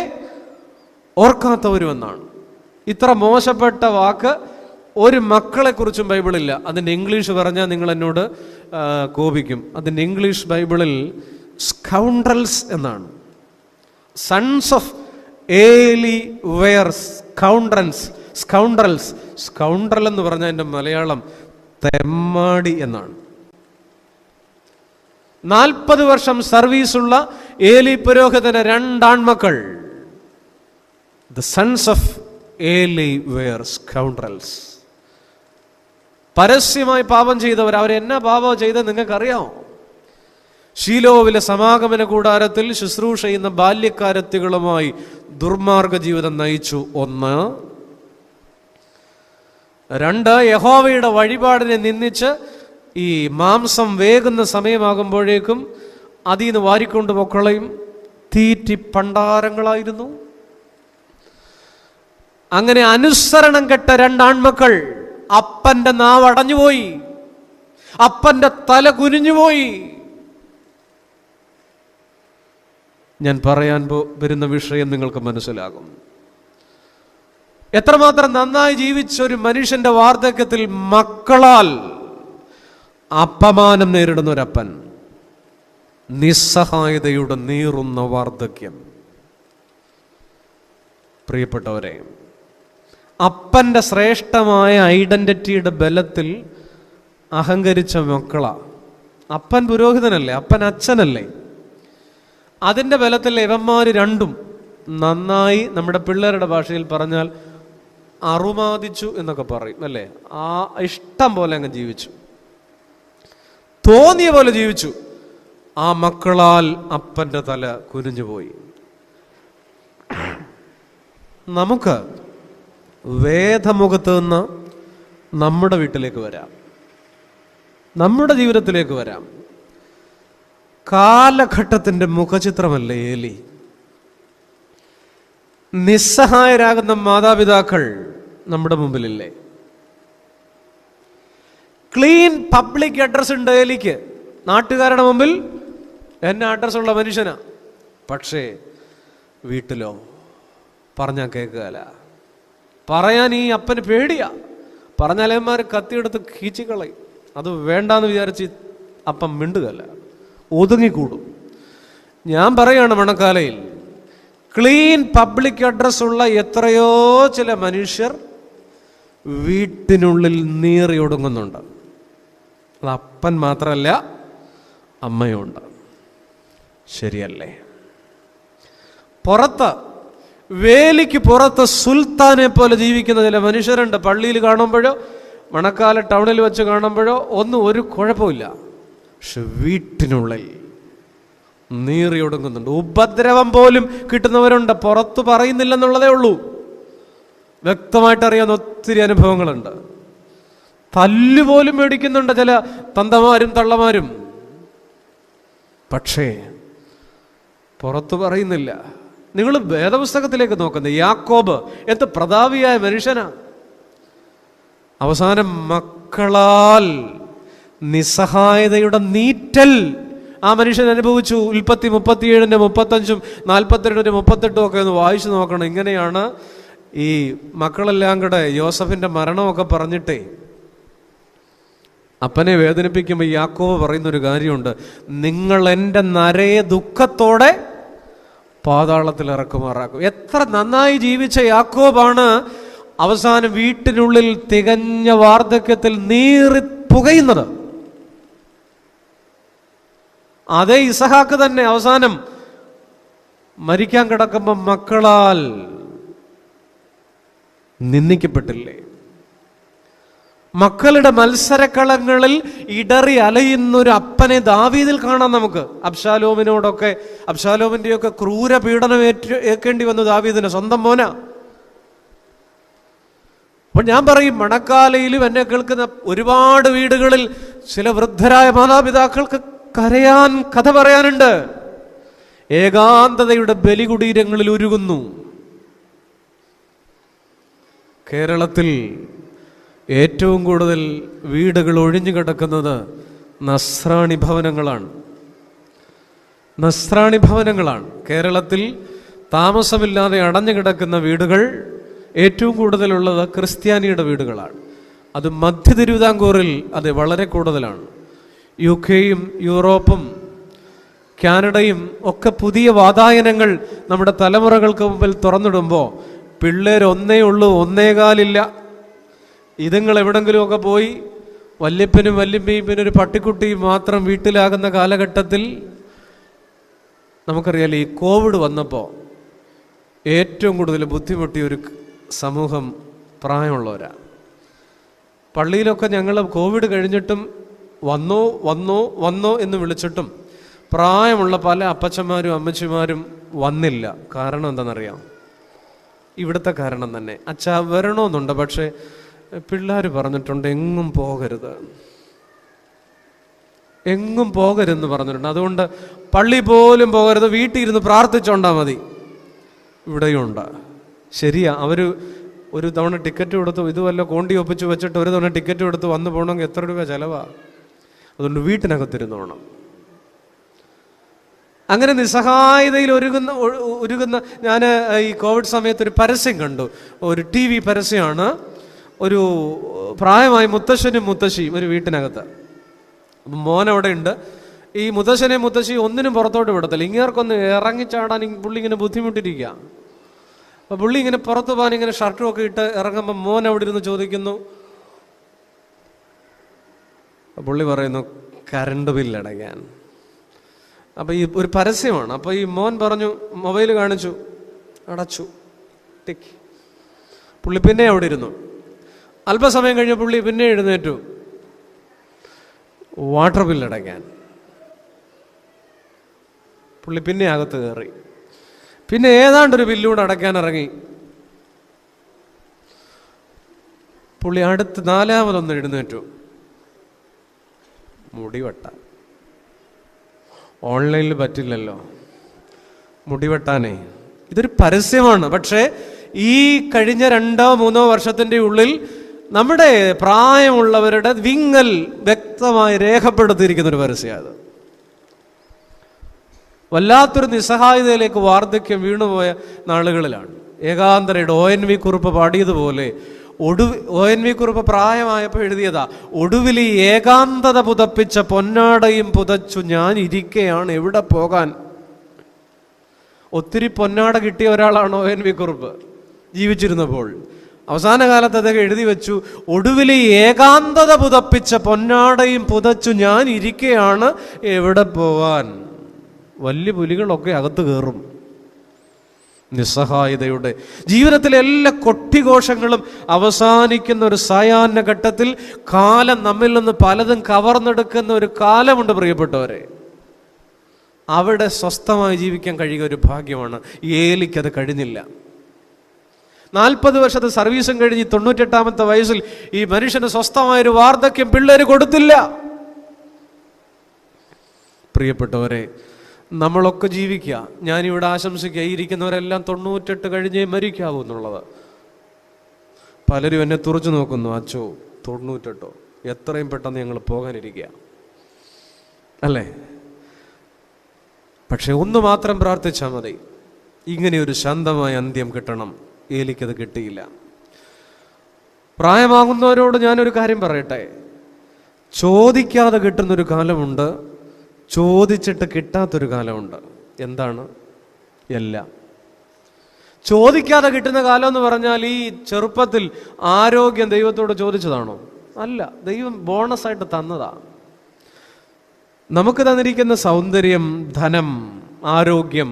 ഓർക്കാത്തവരും എന്നാണ്. ഇത്ര മോശപ്പെട്ട വാക്ക് ഒരു മക്കളെക്കുറിച്ചും ബൈബിളില്ല. അതിൻ്റെ ഇംഗ്ലീഷ് പറഞ്ഞാൽ നിങ്ങൾ എന്നോട് കോപിക്കും. അതിൻ്റെ ഇംഗ്ലീഷ് ബൈബിളിൽ സ്കൗണ്ടറൽസ് എന്നാണ്. സൺസ് ഓഫ് ഏലി വെയർ സ്കൗണ്ടറൽസ്. സ്കൗണ്ടറൽ എന്ന് പറഞ്ഞാൽ എൻ്റെ മലയാളം തെമ്മാടി എന്നാണ്. 40 വർഷം സർവീസുള്ള ഏലി പുരോഹിതന് 2 ആൺമക്കൾ. The sons of Eli were scoundrels. പരസ്യമായി പാപം ചെയ്തവർ. അവരെന്നാ പാപം ചെയ്ത് നിങ്ങൾക്കറിയാമോ? ശീലോവിലെ സമാഗമന കൂടാരത്തിൽ ശുശ്രൂഷ ചെയ്യുന്ന ബാല്യക്കാരത്തികളുമായി ദുർമാർഗ ജീവിതം നയിച്ചു. 1. 2, യഹോവയുടെ വഴിപാടിനെ നിന്ദിച്ച് ഈ മാംസം വേകുന്ന സമയമാകുമ്പോഴേക്കും അതിൽ നിന്ന് വാരിക്കൊണ്ട് മക്കളെയും തീറ്റി പണ്ടാരങ്ങളായിരുന്നു. അങ്ങനെ അനുസരണം കെട്ട 2 ആൺമക്കൾ. അപ്പന്റെ നാവ് അടഞ്ഞുപോയി, അപ്പന്റെ തല കുനിഞ്ഞുപോയി. ഞാൻ പറയാൻ വരുന്ന വിഷയം നിങ്ങൾക്ക് മനസ്സിലാകും. എത്രമാത്രം നന്നായി ജീവിച്ച ഒരു മനുഷ്യന്റെ വാർദ്ധക്യത്തിൽ മക്കളാൽ അപമാനം നേരിടുന്ന ഒരപ്പൻ, നിസ്സഹായതയുടെ നീറുന്ന വാർദ്ധക്യം. പ്രിയപ്പെട്ടവരെ, അപ്പന്റെ ശ്രേഷ്ഠമായ ഐഡന്റിറ്റിയുടെ ബലത്തിൽ അഹങ്കരിച്ച മക്കളാ. അപ്പൻ പുരോഹിതനല്ലേ, അപ്പൻ അച്ഛനല്ലേ. അതിൻ്റെ ബലത്തിൽ ഇവന്മാർ രണ്ടും നന്നായി, നമ്മുടെ പിള്ളേരുടെ ഭാഷയിൽ പറഞ്ഞാൽ അറുമാദിച്ചു എന്നൊക്കെ പറയും അല്ലേ. ആ ഇഷ്ടം പോലെ അങ്ങ് ജീവിച്ചു, തോന്നിയ പോലെ ജീവിച്ചു. ആ മക്കളാൽ അപ്പൻ്റെ തല കുനിഞ്ഞുപോയി. നമുക്ക് വേദമുഖത്ത് നിന്ന് നമ്മുടെ വീട്ടിലേക്ക് വരാം, നമ്മുടെ ജീവിതത്തിലേക്ക് വരാം. കാലഘട്ടത്തിൻ്റെ മുഖചിത്രമല്ലേ ഏലി. നിസ്സഹായരാകുന്ന മാതാപിതാക്കൾ നമ്മുടെ മുമ്പിലില്ലേ. ക്ലീൻ പബ്ലിക് അഡ്രസ് ഉണ്ട് ഏലിക്ക്. നാട്ടുകാരുടെ മുമ്പിൽ എന്നെ അഡ്രസ്സുള്ള മനുഷ്യനാ. പക്ഷേ വീട്ടിലോ പറഞ്ഞാൽ കേൾക്കുകയല്ല. പറയാൻ ഈ അപ്പന് പേടിയാ. പറഞ്ഞാലേമാർ കത്തിയെടുത്ത് കീച്ചിക്കളയും. അത് വേണ്ടാന്ന് വിചാരിച്ച് അപ്പം മിണ്ടുകയല്ല, ഒതുങ്ങിക്കൂടും. ഞാൻ പറയാണ്, മണക്കാലയിൽ ക്ലീൻ പബ്ലിക് അഡ്രസ് ഉള്ള എത്രയോ ചില മനുഷ്യർ വീട്ടിനുള്ളിൽ നീറി ഒടുങ്ങുന്നുണ്ട്. അത് അപ്പൻ മാത്രമല്ല, അമ്മയുണ്ട്. ശരിയല്ലേ? പുറത്ത്, വേലിക്ക് പുറത്ത് സുൽത്താനെ പോലെ ജീവിക്കുന്ന ചില മനുഷ്യരുണ്ട്. പള്ളിയിൽ കാണുമ്പോഴോ മണക്കാല ടൗണിൽ വെച്ച് കാണുമ്പോഴോ ഒന്നും ഒരു കുഴപ്പമില്ല. പക്ഷെ വീട്ടിനുള്ളിൽ നീറി ഒടുങ്ങുന്നുണ്ട്. ഉപദ്രവം പോലും കിട്ടുന്നവരുണ്ട്. പുറത്ത് പറയുന്നില്ലെന്നുള്ളതേ ഉള്ളൂ. വ്യക്തമായിട്ട് അറിയാവുന്ന ഒത്തിരി അനുഭവങ്ങളുണ്ട്. തല്ലുപോലും മേടിക്കുന്നുണ്ട് ചില തന്തമാരും തള്ളമാരും. പക്ഷേ പുറത്ത് പറയുന്നില്ല. നിങ്ങൾ വേദപുസ്തകത്തിലേക്ക് നോക്കുന്നത്, യാക്കോബ് എന്ത് പ്രതാപിയായ മനുഷ്യനാ. അവസാനം മക്കളാൽ നിസ്സഹായതയുടെ നീറ്റൽ ആ മനുഷ്യൻ അനുഭവിച്ചു. ഉൽപ്പത്തി 37-ന്റെ 35-ഉം 42-ന്റെ 38-ഉം ഒക്കെ ഒന്ന് വായിച്ചു നോക്കണം. ഇങ്ങനെയാണ് ഈ മക്കളെല്ലാം കൂടെ യോസഫിന്റെ മരണമൊക്കെ പറഞ്ഞിട്ടേ അപ്പനെ വേദനിപ്പിക്കുമ്പോൾ യാക്കോബ് പറയുന്നൊരു കാര്യമുണ്ട്, നിങ്ങൾ എൻ്റെ നരയെ ദുഃഖത്തോടെ പാതാളത്തിൽ ഇറക്കുമാറാക്കും. എത്ര നന്നായി ജീവിച്ച യാക്കോബാണ് അവസാനം വീട്ടിനുള്ളിൽ തികഞ്ഞ വാർദ്ധക്യത്തിൽ നീറി പുകയുന്നത്. അതേ ഇസഹാക്ക് തന്നെ അവസാനം മരിക്കാൻ കിടക്കുമ്പോൾ മക്കളാൽ നിന്ദിക്കപ്പെട്ടില്ലേ. മക്കളുടെ മത്സരക്കളങ്ങളിൽ ഇടറി അലയുന്നൊരു അപ്പനെ ദാവീദിൽ കാണാം നമുക്ക്. അബ്ശാലോമിൻ്റെയൊക്കെ ക്രൂര പീഡനം ഏൽക്കേണ്ടി വന്നു ദാവീദിന്, സ്വന്തം മോന. അപ്പോൾ ഞാൻ പറയും, മണക്കാലയിലും എന്നെ കേൾക്കുന്ന ഒരുപാട് വീടുകളിൽ ചില വൃദ്ധരായ മാതാപിതാക്കൾക്ക് കരയാൻ, കഥ പറയാനുണ്ട്. ഏകാന്തതയുടെ ബലികുടീരങ്ങളിൽ ഉരുകുന്നു. കേരളത്തിൽ ഏറ്റവും കൂടുതൽ വീടുകൾ ഒഴിഞ്ഞു കിടക്കുന്നത് നസ്രാണി ഭവനങ്ങളാണ്. നസ്രാണി ഭവനങ്ങളാണ് കേരളത്തിൽ താമസമില്ലാതെ അടഞ്ഞു കിടക്കുന്ന വീടുകൾ. ഏറ്റവും കൂടുതലുള്ളത് ക്രിസ്ത്യാനിയുടെ വീടുകളാണ്. അത് മധ്യ തിരുവിതാംകൂറിൽ അത് വളരെ കൂടുതലാണ്. UK-യും യൂറോപ്പും കാനഡയും ഒക്കെ പുതിയ വാതായനങ്ങൾ നമ്മുടെ തലമുറകൾക്ക് മുമ്പിൽ തുറന്നിടുമ്പോൾ പിള്ളേർ ഒന്നേ ഉള്ളൂ, ഒന്നേകാലില്ല. ഇതുങ്ങൾ എവിടെങ്കിലുമൊക്കെ പോയി വല്യപ്പനും വല്യമ്മയും പിന്നെ ഒരു പട്ടിക്കുട്ടിയും മാത്രം വീട്ടിലാകുന്ന കാലഘട്ടത്തിൽ നമുക്കറിയാലോ, ഈ കോവിഡ് വന്നപ്പോൾ ഏറ്റവും കൂടുതൽ ബുദ്ധിമുട്ടിയ സമൂഹം പ്രായമുള്ളവരാ. പള്ളിയിലൊക്കെ ഞങ്ങൾ കോവിഡ് കഴിഞ്ഞിട്ടും വന്നോ വന്നോ വന്നോ എന്ന് വിളിച്ചിട്ടും പ്രായമുള്ള പല അപ്പച്ചന്മാരും അമ്മച്ചിമാരും വന്നില്ല. കാരണം എന്താണെന്നറിയാം? ഇവിടുത്തെ കാരണം തന്നെ. അച്ഛാ വരണമെന്നുണ്ട്, പക്ഷേ പിള്ളേർ പറഞ്ഞിട്ടുണ്ട് എങ്ങും പോകരുത്, എങ്ങും പോകരുതെന്ന് പറഞ്ഞിട്ടുണ്ട്. അതുകൊണ്ട് പള്ളി പോലും പോകരുത്, വീട്ടിൽ ഇരുന്ന് പ്രാർത്ഥിച്ചോണ്ടാ മതി. ഇവിടെയുണ്ട്. ശരിയാ, അവർ ഒരു തവണ ടിക്കറ്റ് കൊടുത്ത് ഇതുവല്ല കോണ്ടി ഒപ്പിച്ച് വെച്ചിട്ട് ഒരു തവണ ടിക്കറ്റ് കൊടുത്ത് വന്നു പോകണമെങ്കിൽ എത്ര രൂപ ചിലവാ. അതുകൊണ്ട് വീട്ടിനകത്തിരുന്നോണം. അങ്ങനെ നിസ്സഹായതയിൽ ഒരുങ്ങുന്ന ഞാൻ ഈ കോവിഡ് സമയത്ത് ഒരു പരസ്യം കണ്ടു. ഒരു TV പരസ്യമാണ്. ഒരു പ്രായമായ മുത്തശ്ശനും മുത്തശ്ശിയും ഒരു വീട്ടിനകത്ത്. മോൻ അവിടെ ഉണ്ട്. ഈ മുത്തശ്ശനെ മുത്തശ്ശി ഒന്നിനും പുറത്തോട്ട് വിടത്തില്ല. ഇങ്ങേർക്കൊന്ന് ഇറങ്ങിച്ചാടാൻ പുള്ളി ഇങ്ങനെ ബുദ്ധിമുട്ടിരിക്കുക. അപ്പോൾ പുള്ളി ഇങ്ങനെ പുറത്തു പോകാൻ ഇങ്ങനെ ഷർട്ടും ഒക്കെ ഇട്ട് ഇറങ്ങുമ്പോൾ മോൻ അവിടെ ഇരുന്ന് ചോദിക്കുന്നു. പുള്ളി പറയുന്നു കറണ്ട് ബില്ലടയ്ക്കാൻ. അപ്പോൾ ഈ ഒരു പരസ്യമാണ്. അപ്പോൾ ഈ മോൻ പറഞ്ഞു, മൊബൈൽ കാണിച്ചു, അടച്ചു, ടിക്ക്. പുള്ളി പിന്നെ അവിടെ ഇരുന്നു. അല്പസമയം കഴിഞ്ഞ് പുള്ളി പിന്നെ എഴുന്നേറ്റു, വാട്ടർ ബില്ലടയ്ക്കാൻ. പുള്ളി പിന്നെ അകത്ത് കയറി. പിന്നെ ഏതാണ്ടൊരു ബില്ലൂടെ അടയ്ക്കാൻ ഇറങ്ങി. പുള്ളി അടുത്ത് നാലാമതൊന്ന് എഴുന്നേറ്റു, മുടിവെട്ട. ഓൺലൈനിൽ പറ്റില്ലല്ലോ മുടിവെട്ടാനേ. ഇതൊരു പരസ്യമാണ്. പക്ഷേ ഈ കഴിഞ്ഞ 2-3 വർഷത്തിൻ്റെ ഉള്ളിൽ നമ്മുടെ പ്രായമുള്ളവരുടെ വിങ്ങൽ വ്യക്തമായി രേഖപ്പെടുത്തിയിരിക്കുന്ന ഒരു പരസ്യമാണ്. വല്ലാത്തൊരു നിസ്സഹായതയിലേക്ക് വാർദ്ധക്യം വീണുപോയ നാളുകളിലാണ്. ഏകാന്തരയുടെ ONV കുറുപ്പ് പാടിയതുപോലെ ONV കുറുപ്പ് പ്രായമായപ്പോൾ എഴുതിയതാ, ഒടുവിൽ ഈ ഏകാന്തത പുതപ്പിച്ച പൊന്നാടയും പുതച്ചു ഞാൻ ഇരിക്കുകയാണ്, എവിടെ പോകാൻ. ഒത്തിരി പൊന്നാട കിട്ടിയ ഒരാളാണ് ONV കുറുപ്പ് ജീവിച്ചിരുന്നപ്പോൾ. അവസാന കാലത്ത് അദ്ദേഹം എഴുതി വെച്ചു, ഒടുവിൽ ഈ ഏകാന്തത പുതപ്പിച്ച പൊന്നാടയും പുതച്ചു ഞാൻ ഇരിക്കുകയാണ്, എവിടെ പോവാൻ. വലിയ പുലികളൊക്കെ അകത്ത് കയറും. നിസ്സഹായതയുടെ ജീവിതത്തിലെ എല്ലാ കൊട്ടിഘോഷങ്ങളും അവസാനിക്കുന്ന ഒരു സായാഹ്ന ഘട്ടത്തിൽ കാലം നമ്മിൽ നിന്ന് പലതും കവർന്നെടുക്കുന്ന ഒരു കാലമുണ്ട് പ്രിയപ്പെട്ടവരെ. അവിടെ സ്വസ്ഥമായി ജീവിക്കാൻ കഴിയുക ഒരു ഭാഗ്യമാണ്. ഏലിക്കത് കഴിഞ്ഞില്ല. 40 വർഷത്തെ സർവീസും കഴിഞ്ഞ് 98ാമത്തെ വയസ്സിൽ ഈ മനുഷ്യന് സ്വസ്ഥമായൊരു വാർദ്ധക്യം പിള്ളേര് കൊടുത്തില്ല. പ്രിയപ്പെട്ടവരെ, നമ്മളൊക്കെ ജീവിക്കുക. ഞാനിവിടെ ആശംസിക്കുക, ഇരിക്കുന്നവരെല്ലാം 98 കഴിഞ്ഞേ മരിക്കാവൂ എന്നുള്ളത്. പലരും എന്നെ തുറച്ചു നോക്കുന്നു, അച്ചോ 98 എത്രയും പെട്ടെന്ന് ഞങ്ങൾ പോകാനിരിക്കുക അല്ലേ. പക്ഷെ ഒന്ന് മാത്രം പ്രാർത്ഥിച്ചാൽ മതി, ഇങ്ങനെയൊരു ശാന്തമായ അന്ത്യം കിട്ടണം. ഏലിക്കത് കിട്ടിയില്ല. പ്രായമാകുന്നവരോട് ഞാനൊരു കാര്യം പറയട്ടെ, ചോദിക്കാതെ കിട്ടുന്നൊരു കാലമുണ്ട്, ചോദിച്ചിട്ട് കിട്ടാത്തൊരു കാലമുണ്ട്. എന്താണ്? എല്ലാം ചോദിക്കാതെ കിട്ടുന്ന കാലം എന്ന് പറഞ്ഞാൽ ഈ ചെറുപ്പത്തിൽ ആരോഗ്യം ദൈവത്തോട് ചോദിച്ചതാണോ? അല്ല, ദൈവം ബോണസായിട്ട് തന്നതാ. നമുക്ക് തന്നിരിക്കുന്ന സൗന്ദര്യം, ധനം, ആരോഗ്യം,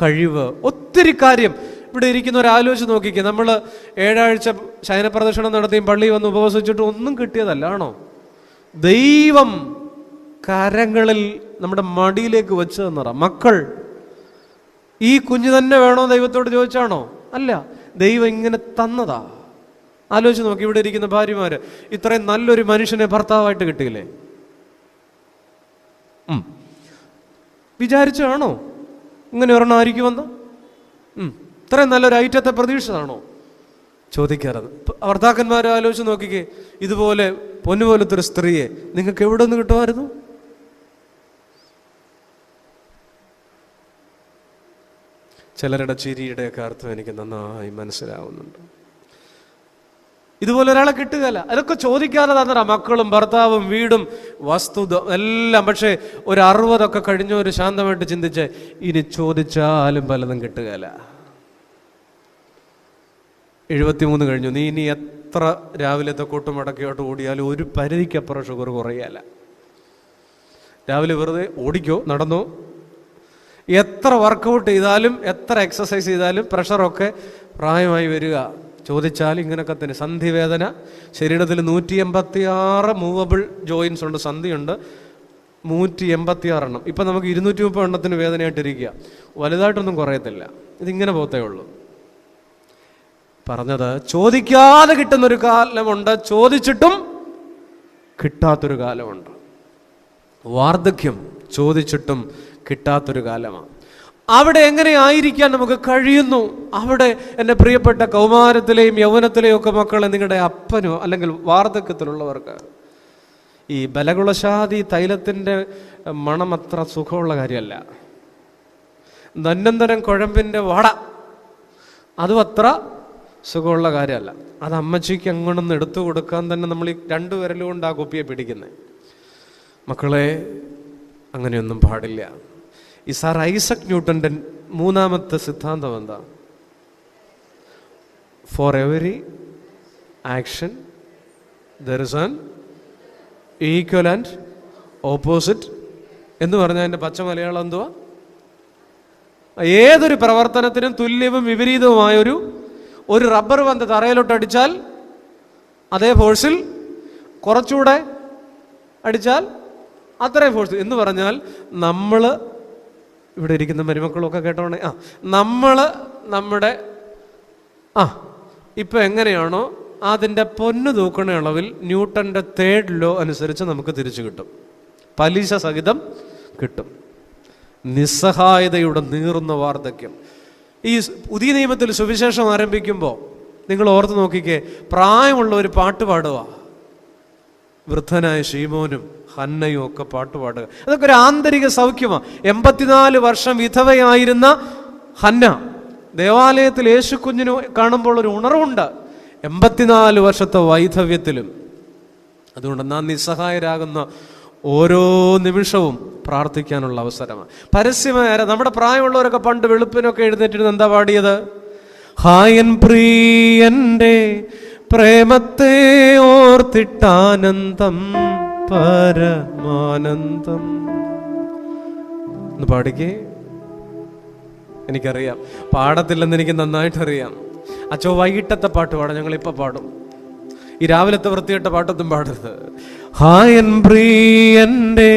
കഴിവ്, ഒത്തിരി കാര്യം. ഇവിടെ ഇരിക്കുന്നവരാലോചിച്ച് നോക്കിക്കുക. നമ്മൾ 7 ആഴ്ച ശയനപ്രദക്ഷിണം നടത്തിയും പള്ളിയിൽ വന്ന് ഉപവസിച്ചിട്ട് ഒന്നും കിട്ടിയതല്ല, ആണോ? ദൈവം കരങ്ങളിൽ നമ്മുടെ മടിയിലേക്ക് വെച്ച് തന്നറ. മക്കൾ ഈ കുഞ്ഞ് തന്നെ വേണോ ദൈവത്തോട് ചോദിച്ചാണോ? അല്ല, ദൈവം ഇങ്ങനെ തന്നതാ. ആലോചിച്ച് നോക്കി, ഇവിടെ ഇരിക്കുന്ന ഭാര്യമാര് ഇത്രയും നല്ലൊരു മനുഷ്യനെ ഭർത്താവായിട്ട് കിട്ടിയില്ലേ? വിചാരിച്ചാണോ ഇങ്ങനെ ഒരെണ്ണം ആയിരിക്കുമെന്ന്? ഇത്രയും നല്ലൊരു ഐറ്റത്തെ പ്രതീക്ഷിച്ചതാണോ? ചോദിക്കാറത്. ഭർത്താക്കന്മാരെ ആലോചിച്ച് നോക്കിക്കേ, ഇതുപോലെ പൊന്നുപോലത്തെ ഒരു സ്ത്രീയെ നിങ്ങൾക്ക് എവിടെ നിന്ന് കിട്ടുമായിരുന്നു? ചിലരുടെ ചിരിയുടെയൊക്കെ അർത്ഥം എനിക്ക് നന്നായി മനസ്സിലാവുന്നുണ്ട്. ഇതുപോലെ ഒരാളെ കിട്ടുകയല്ല. അതൊക്കെ ചോദിക്കാതെ തന്നറ. മക്കളും ഭർത്താവും വീടും വസ്തുത എല്ലാം. പക്ഷേ ഒരു 60 കഴിഞ്ഞ ഒരു ശാന്തമായിട്ട് ചിന്തിച്ച് ഇനി ചോദിച്ചാലും പലതും കിട്ടുകയല്ല. 73 കഴിഞ്ഞു, നീ ഇനി എത്ര രാവിലത്തെ കൂട്ടുമടക്കിയോട്ട് ഓടിയാലും ഒരു പരിധിക്കപ്പുറം ഷുഗർ കുറയല്ല. രാവിലെ വെറുതെ ഓടിക്കോ, നടന്നോ, എത്ര വർക്കൗട്ട് ചെയ്താലും എത്ര എക്സസൈസ് ചെയ്താലും പ്രഷറൊക്കെ പ്രായമായി വരിക. ചോദിച്ചാൽ ഇങ്ങനെയൊക്കെ തന്നെ. സന്ധിവേദന, ശരീരത്തിൽ 186 മൂവബിൾ ജോയിൻസ് ഉണ്ട്, സന്ധിയുണ്ട് 186 ഇപ്പം നമുക്ക് 230 എണ്ണത്തിന് വേദനയായിട്ടിരിക്കുക. വലുതായിട്ടൊന്നും കുറയത്തില്ല, ഇതിങ്ങനെ പോകത്തേ ഉള്ളൂ. പറഞ്ഞത് ചോദിക്കാതെ കിട്ടുന്നൊരു കാലമുണ്ട്, ചോദിച്ചിട്ടും കിട്ടാത്തൊരു കാലമുണ്ട്. വാർദ്ധക്യം ചോദിച്ചിട്ടും കിട്ടാത്തൊരു കാലമാണ്. അവിടെ എങ്ങനെ ആയിരിക്കാൻ നമുക്ക് കഴിയുന്നു? അവിടെ എൻ്റെ പ്രിയപ്പെട്ട കൗമാരത്തിലെയും യൗവനത്തിലെയും ഒക്കെ മക്കളെ, നിങ്ങളുടെ അപ്പനോ അല്ലെങ്കിൽ വാർദ്ധക്യത്തിലുള്ളവർക്ക് ഈ ബലകുളശാദി തൈലത്തിൻ്റെ മണം അത്ര സുഖമുള്ള കാര്യമല്ല. നന്നന്തരം കുഴമ്പിൻ്റെ വട അതും അത്ര സുഖമുള്ള കാര്യമല്ല. അത് അമ്മച്ചിക്ക് അങ്ങോട്ടൊന്ന് എടുത്തു കൊടുക്കാൻ തന്നെ നമ്മൾ ഈ 2 വിരലുകൊണ്ട് ആ കുപ്പിയെ പിടിക്കുന്നത്. മക്കളെ, അങ്ങനെയൊന്നും പാടില്ല. ഈ സർ ഐസക് ന്യൂട്ടൻ്റെ 3ാമത്തെ സിദ്ധാന്തം എന്താ? For every action there is an equal and opposite എന്ന് പറഞ്ഞാൽ അതിൻ്റെ പച്ച മലയാളം എന്തുവാ? ഏതൊരു പ്രവർത്തനത്തിനും തുല്യവും വിപരീതവുമായൊരു റബ്ബർ പന്ത് തറയിലോട്ട് അടിച്ചാൽ അതേ ഫോഴ്സിൽ കുറച്ചുകൂടെ അടിച്ചാൽ അത്രയും ഫോഴ്സ് എന്ന് പറഞ്ഞാൽ, നമ്മൾ ഇവിടെ ഇരിക്കുന്ന മരുമക്കളൊക്കെ കേട്ടോണേ, നമ്മൾ നമ്മുടെ ഇപ്പം എങ്ങനെയാണോ അതിൻ്റെ പൊന്നു തൂക്കണ അളവിൽ ന്യൂട്ടൻ്റെ 3rd ലോ അനുസരിച്ച് നമുക്ക് തിരിച്ചു കിട്ടും, പലിശ സഹിതം കിട്ടും. നിസ്സഹായതയുടെ നീറുന്ന വാർദ്ധക്യം. ഈ പുതിയ നിയമത്തിൽ സുവിശേഷം ആരംഭിക്കുമ്പോൾ നിങ്ങൾ ഓർത്ത് നോക്കിക്കേ, പ്രായമുള്ള ഒരു പാട്ട് പാടുക. വൃദ്ധനായ ശീമോനും ഹന്നയും ഒക്കെ പാട്ട് പാടുക. അതൊക്കെ ഒരു ആന്തരിക സൗഖ്യമാണ്. 84 വർഷം വിധവയായിരുന്ന ഹന്ന ദേവാലയത്തിൽ യേശുക്കുഞ്ഞിനെ കാണുമ്പോൾ ഒരു ഉണർവുണ്ട്. 84 വർഷത്തെ വൈധവ്യത്തിലും. അതുകൊണ്ട് നാം നിസ്സഹായരാകുന്ന ഓരോ നിമിഷവും പ്രാർത്ഥിക്കാനുള്ള അവസരമാണ്. പരസ്യമായ നമ്മുടെ പ്രായമുള്ളവരൊക്കെ പണ്ട് വെളുപ്പിനൊക്കെ എഴുന്നേറ്റിരുന്ന് എന്താ പാടിയത്? ഹായൻ പ്രിയന്റെ പ്രേമത്തെ ഓർത്തിട്ടാനന്ദം പരമാനന്ദം എന്ന് പാടിക്കേ. എനിക്കറിയാം, പാടത്തില്ലെന്ന് എനിക്ക് നന്നായിട്ടറിയാം. അച്ചോ വൈകിട്ടത്തെ പാട്ട് പാടാം, ഞങ്ങളിപ്പോൾ പാടും. ഈ രാവിലത്തെ വൃത്തിയിട്ട പാട്ടൊന്നും പാടരുത്. ഹായൻ പ്രിയന്റെ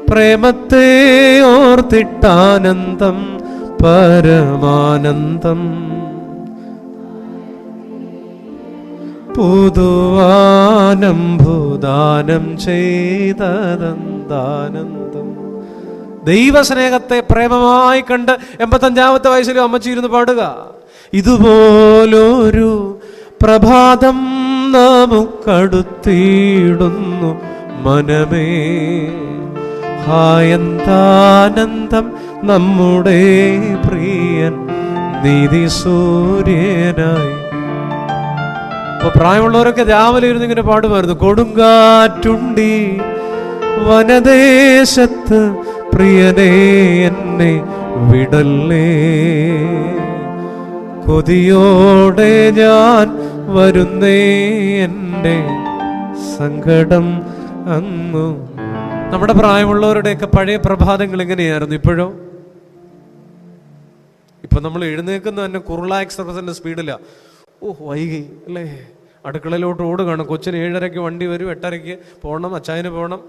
പ്രേമത്തെ ഓർത്തിട്ടാനന്ദം പരമാനന്ദം പുതുവാനം ഭൂദാനം ചെയ്തദാനന്ദം. ദൈവസ്നേഹത്തെ പ്രേമമായി കണ്ട് 85ാമത്തെ വയസ്സിൽ അമ്മച്ചിരുന്ന് പാടുക. ഇതുപോലൊരു പ്രഭാതം നമുക്കടുത്തിടുന്നു മനമേ, ഹായന്താനന്ദം നമ്മുടെ പ്രിയൻ നീതി സൂര്യനായി. അപ്പൊ പ്രായമുള്ളവരൊക്കെ രാവിലെ ഇരുന്ന് ഇങ്ങനെ പാടുമായിരുന്നു. കൊടുങ്കാറ്റുണ്ടി വനദേശത്ത് പ്രിയനേ എന്നെ വിടല്ലേ, കൊതിയോടെ ഞാൻ വരുന്നേ എൻ്റെ സങ്കടം അങ്ങു. നമ്മുടെ പ്രായമുള്ളവരുടെയൊക്കെ പഴയ പ്രഭാതങ്ങൾ എങ്ങനെയായിരുന്നു? ഇപ്പോഴോ? ഇപ്പൊ നമ്മൾ എഴുന്നേക്കുന്ന തന്നെ കുറുള എക്സ്പ്രസിന്റെ സ്പീഡില്ല. വൈകി അല്ലേ? അടുക്കളയിലോട്ട് ഓടുകയാണ്. കൊച്ചിന് 7:30 വണ്ടി വരും, 8:30 പോകണം, അച്ചായന് പോകണം.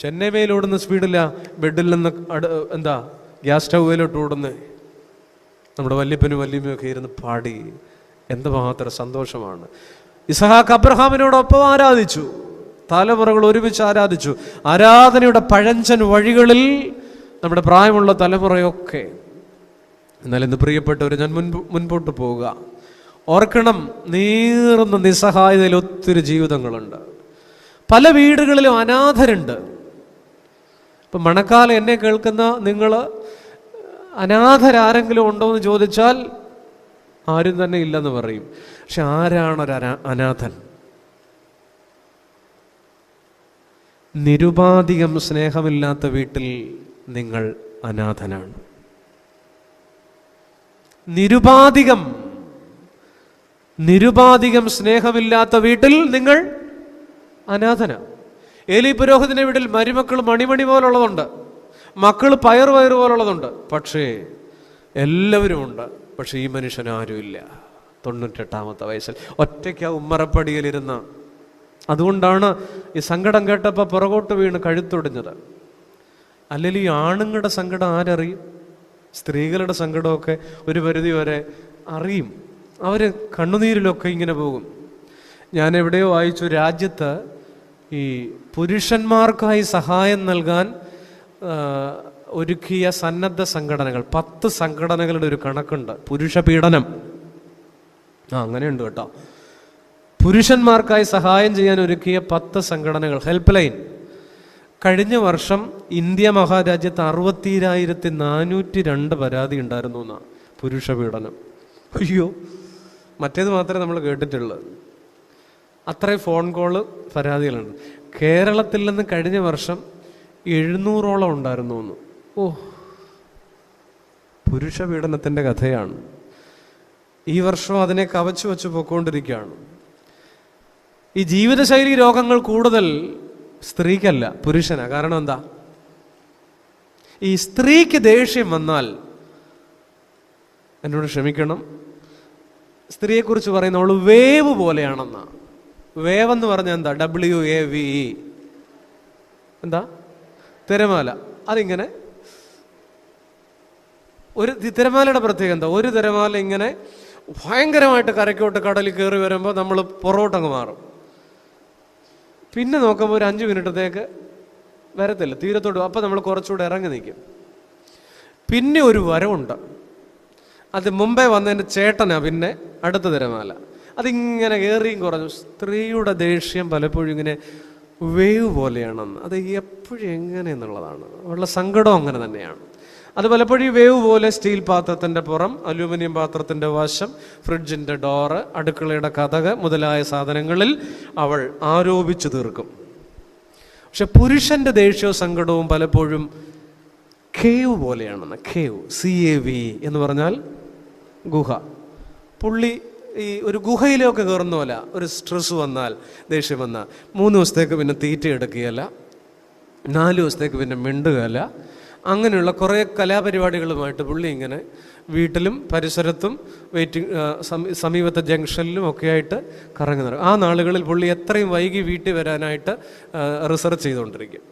ചെന്നൈ മെയിൽ ഓടുന്ന സ്പീഡില്ല, ബെഡിൽ നിന്ന് ഗ്യാസ് സ്റ്റൗവിലോട്ട് ഓടുന്നേ. നമ്മുടെ വല്യപ്പനും വല്യമ്മയൊക്കെ ഇരുന്ന് പാടി. എന്തുമാത്രം സന്തോഷമാണ്. ഇസഹാക്ക് അബ്രഹാമിനോടൊപ്പം ആരാധിച്ചു, തലമുറകൾ ഒരുമിച്ച് ആരാധിച്ചു. ആരാധനയുടെ പഴഞ്ചൻ വഴികളിൽ നമ്മുടെ പ്രായമുള്ള തലമുറയൊക്കെ. എന്നാൽ ഇന്ന് പ്രിയപ്പെട്ടവർ, ഞാൻ മുൻപോട്ട് പോവുക. ഓർക്കണം, നീറുന്ന നിസ്സഹായതയിൽ ഒത്തിരി ജീവിതങ്ങളുണ്ട്. പല വീടുകളിലും അനാഥരുണ്ട്. ഇപ്പം മണക്കാലം എന്നെ കേൾക്കുന്ന നിങ്ങൾ അനാഥരാരെങ്കിലും ഉണ്ടോ എന്ന് ചോദിച്ചാൽ ആരും തന്നെ ഇല്ലെന്ന് പറയും. പക്ഷെ ആരാണൊരു അനാഥൻ? നിരുപാധികം സ്നേഹമില്ലാത്ത വീട്ടിൽ നിങ്ങൾ അനാഥനാണ്. നിരുപാധികം സ്നേഹമില്ലാത്ത വീട്ടിൽ നിങ്ങൾ അനാഥന. ഏലി പുരോഹിതന്റെ വീട്ടിൽ മരുമക്കൾ മണിമണി പോലുള്ളതുണ്ട്, മക്കൾ പയറ് പോലുള്ളതുണ്ട്. പക്ഷേ എല്ലാവരും ഉണ്ട്. പക്ഷെ ഈ മനുഷ്യൻ ആരുമില്ല. 98-ാമത്തെ വയസ്സിൽ ഒറ്റയ്ക്ക് ഉമ്മറപ്പടിയിലിരുന്ന. അതുകൊണ്ടാണ് ഈ സങ്കടം കേട്ടപ്പോൾ പുറകോട്ട് വീണ് കഴുത്തൊടിഞ്ഞത്. അല്ലെങ്കിൽ ഈ ആണുങ്ങളുടെ സങ്കടം ആരറിയും? സ്ത്രീകളുടെ സങ്കടമൊക്കെ ഒരു പരിധി വരെ അറിയും. അവർ കണ്ണുനീരിലൊക്കെ ഇങ്ങനെ പോകും. ഞാൻ എവിടെയോ വായിച്ചു, രാജ്യത്ത് ഈ പുരുഷന്മാർക്കായി സഹായം നൽകാൻ ഒരുക്കിയ സന്നദ്ധ സംഘടനകൾ 10 സംഘടനകളുടെ ഒരു കണക്കുണ്ട്. പുരുഷ പീഡനം അങ്ങനെയുണ്ട് കേട്ടോ. പുരുഷന്മാർക്കായി സഹായം ചെയ്യാൻ ഒരുക്കിയ 10 സംഘടനകൾ, ഹെൽപ്പ് ലൈൻ. കഴിഞ്ഞ വർഷം ഇന്ത്യ മഹാരാജ്യത്ത് 62,402 പരാതി ഉണ്ടായിരുന്നു എന്നാണ് പുരുഷ പീഡനം. അയ്യോ, മറ്റേത് മാത്രമേ നമ്മൾ കേട്ടിട്ടുള്ളൂ. അത്രയും ഫോൺ കോള് പരാതികളുണ്ട്. കേരളത്തിൽ നിന്ന് കഴിഞ്ഞ വർഷം 700ഓളം ഉണ്ടായിരുന്നു എന്ന്. ഓ, പുരുഷ പീഡനത്തിൻ്റെ കഥയാണ്. ഈ വർഷം അതിനെ കവച്ചു വെച്ച് പൊയ്ക്കൊണ്ടിരിക്കുകയാണ്. ഈ ജീവിതശൈലി രോഗങ്ങൾ കൂടുതൽ സ്ത്രീക്കല്ല, പുരുഷനാ. കാരണം എന്താ? ഈ സ്ത്രീക്ക് ദേഷ്യം വന്നാൽ, എന്നോട് ക്ഷമിക്കണം, സ്ത്രീയെക്കുറിച്ച് പറയുന്ന അവൾ വേവ് പോലെയാണെന്നാ. വേവെന്ന് പറഞ്ഞാൽ എന്താ? WAVE. എന്താ? തിരമാല. അതിങ്ങനെ ഒരു തിരമാലയുടെ പ്രത്യേകത എന്താ? ഒരു തിരമാല ഇങ്ങനെ ഭയങ്കരമായിട്ട് കരയ്ക്കോട്ട് കടലിൽ കയറി വരുമ്പോൾ നമ്മൾ പുറകോട്ടങ്ങ് മാറും. പിന്നെ നോക്കുമ്പോൾ ഒരു 5 മിനിറ്റത്തേക്ക് വരത്തില്ല, തീരത്തോട്ട്. അപ്പം നമ്മൾ കുറച്ചുകൂടെ ഇറങ്ങി നിൽക്കും. പിന്നെ ഒരു വരവുണ്ട്, അത് മുമ്പേ വന്നതിൻ്റെ ചേട്ടനാ പിന്നെ അടുത്ത തിരമാല. അതിങ്ങനെ കയറിയും കുറഞ്ഞു. സ്ത്രീയുടെ ദേഷ്യം പലപ്പോഴും ഇങ്ങനെ വേവ് പോലെയാണെന്ന്. അത് എപ്പോഴും എങ്ങനെയെന്നുള്ളതാണ്. അവളുടെ സങ്കടം അങ്ങനെ തന്നെയാണ്. അത് പലപ്പോഴും വേവ് പോലെ സ്റ്റീൽ പാത്രത്തിൻ്റെ പുറം, അലൂമിനിയം പാത്രത്തിൻ്റെ വശം, ഫ്രിഡ്ജിൻ്റെ ഡോറ്, അടുക്കളയുടെ കതക് മുതലായ സാധനങ്ങളിൽ അവൾ ആരോപിച്ചു തീർക്കും. പക്ഷെ പുരുഷൻ്റെ ദേഷ്യവും സങ്കടവും പലപ്പോഴും കേവ് പോലെയാണെന്ന്. കേവ്, CAV എന്ന് പറഞ്ഞാൽ ഗുഹ. പുള്ളി ഈ ഒരു ഗുഹയിലൊക്കെ കയറുന്ന പോലെ. ഒരു സ്ട്രെസ് വന്നാൽ, ദേഷ്യം വന്നാൽ 3 ദിവസത്തേക്ക് പിന്നെ തീറ്റ എടുക്കുകയല്ല, 4 ദിവസത്തേക്ക് പിന്നെ മിണ്ടുകയല്ല. അങ്ങനെയുള്ള കുറേ കലാപരിപാടികളുമായിട്ട് പുള്ളി ഇങ്ങനെ വീട്ടിലും പരിസരത്തും സമീപത്തെ ജംഗ്ഷനിലും ഒക്കെ ആയിട്ട് കറങ്ങി നടക്കും. ആ നാളുകളിൽ പുള്ളി എത്രയും വൈകി വീട്ടിൽ വരാനായിട്ട് റിസർച്ച് ചെയ്തുകൊണ്ടിരിക്കും.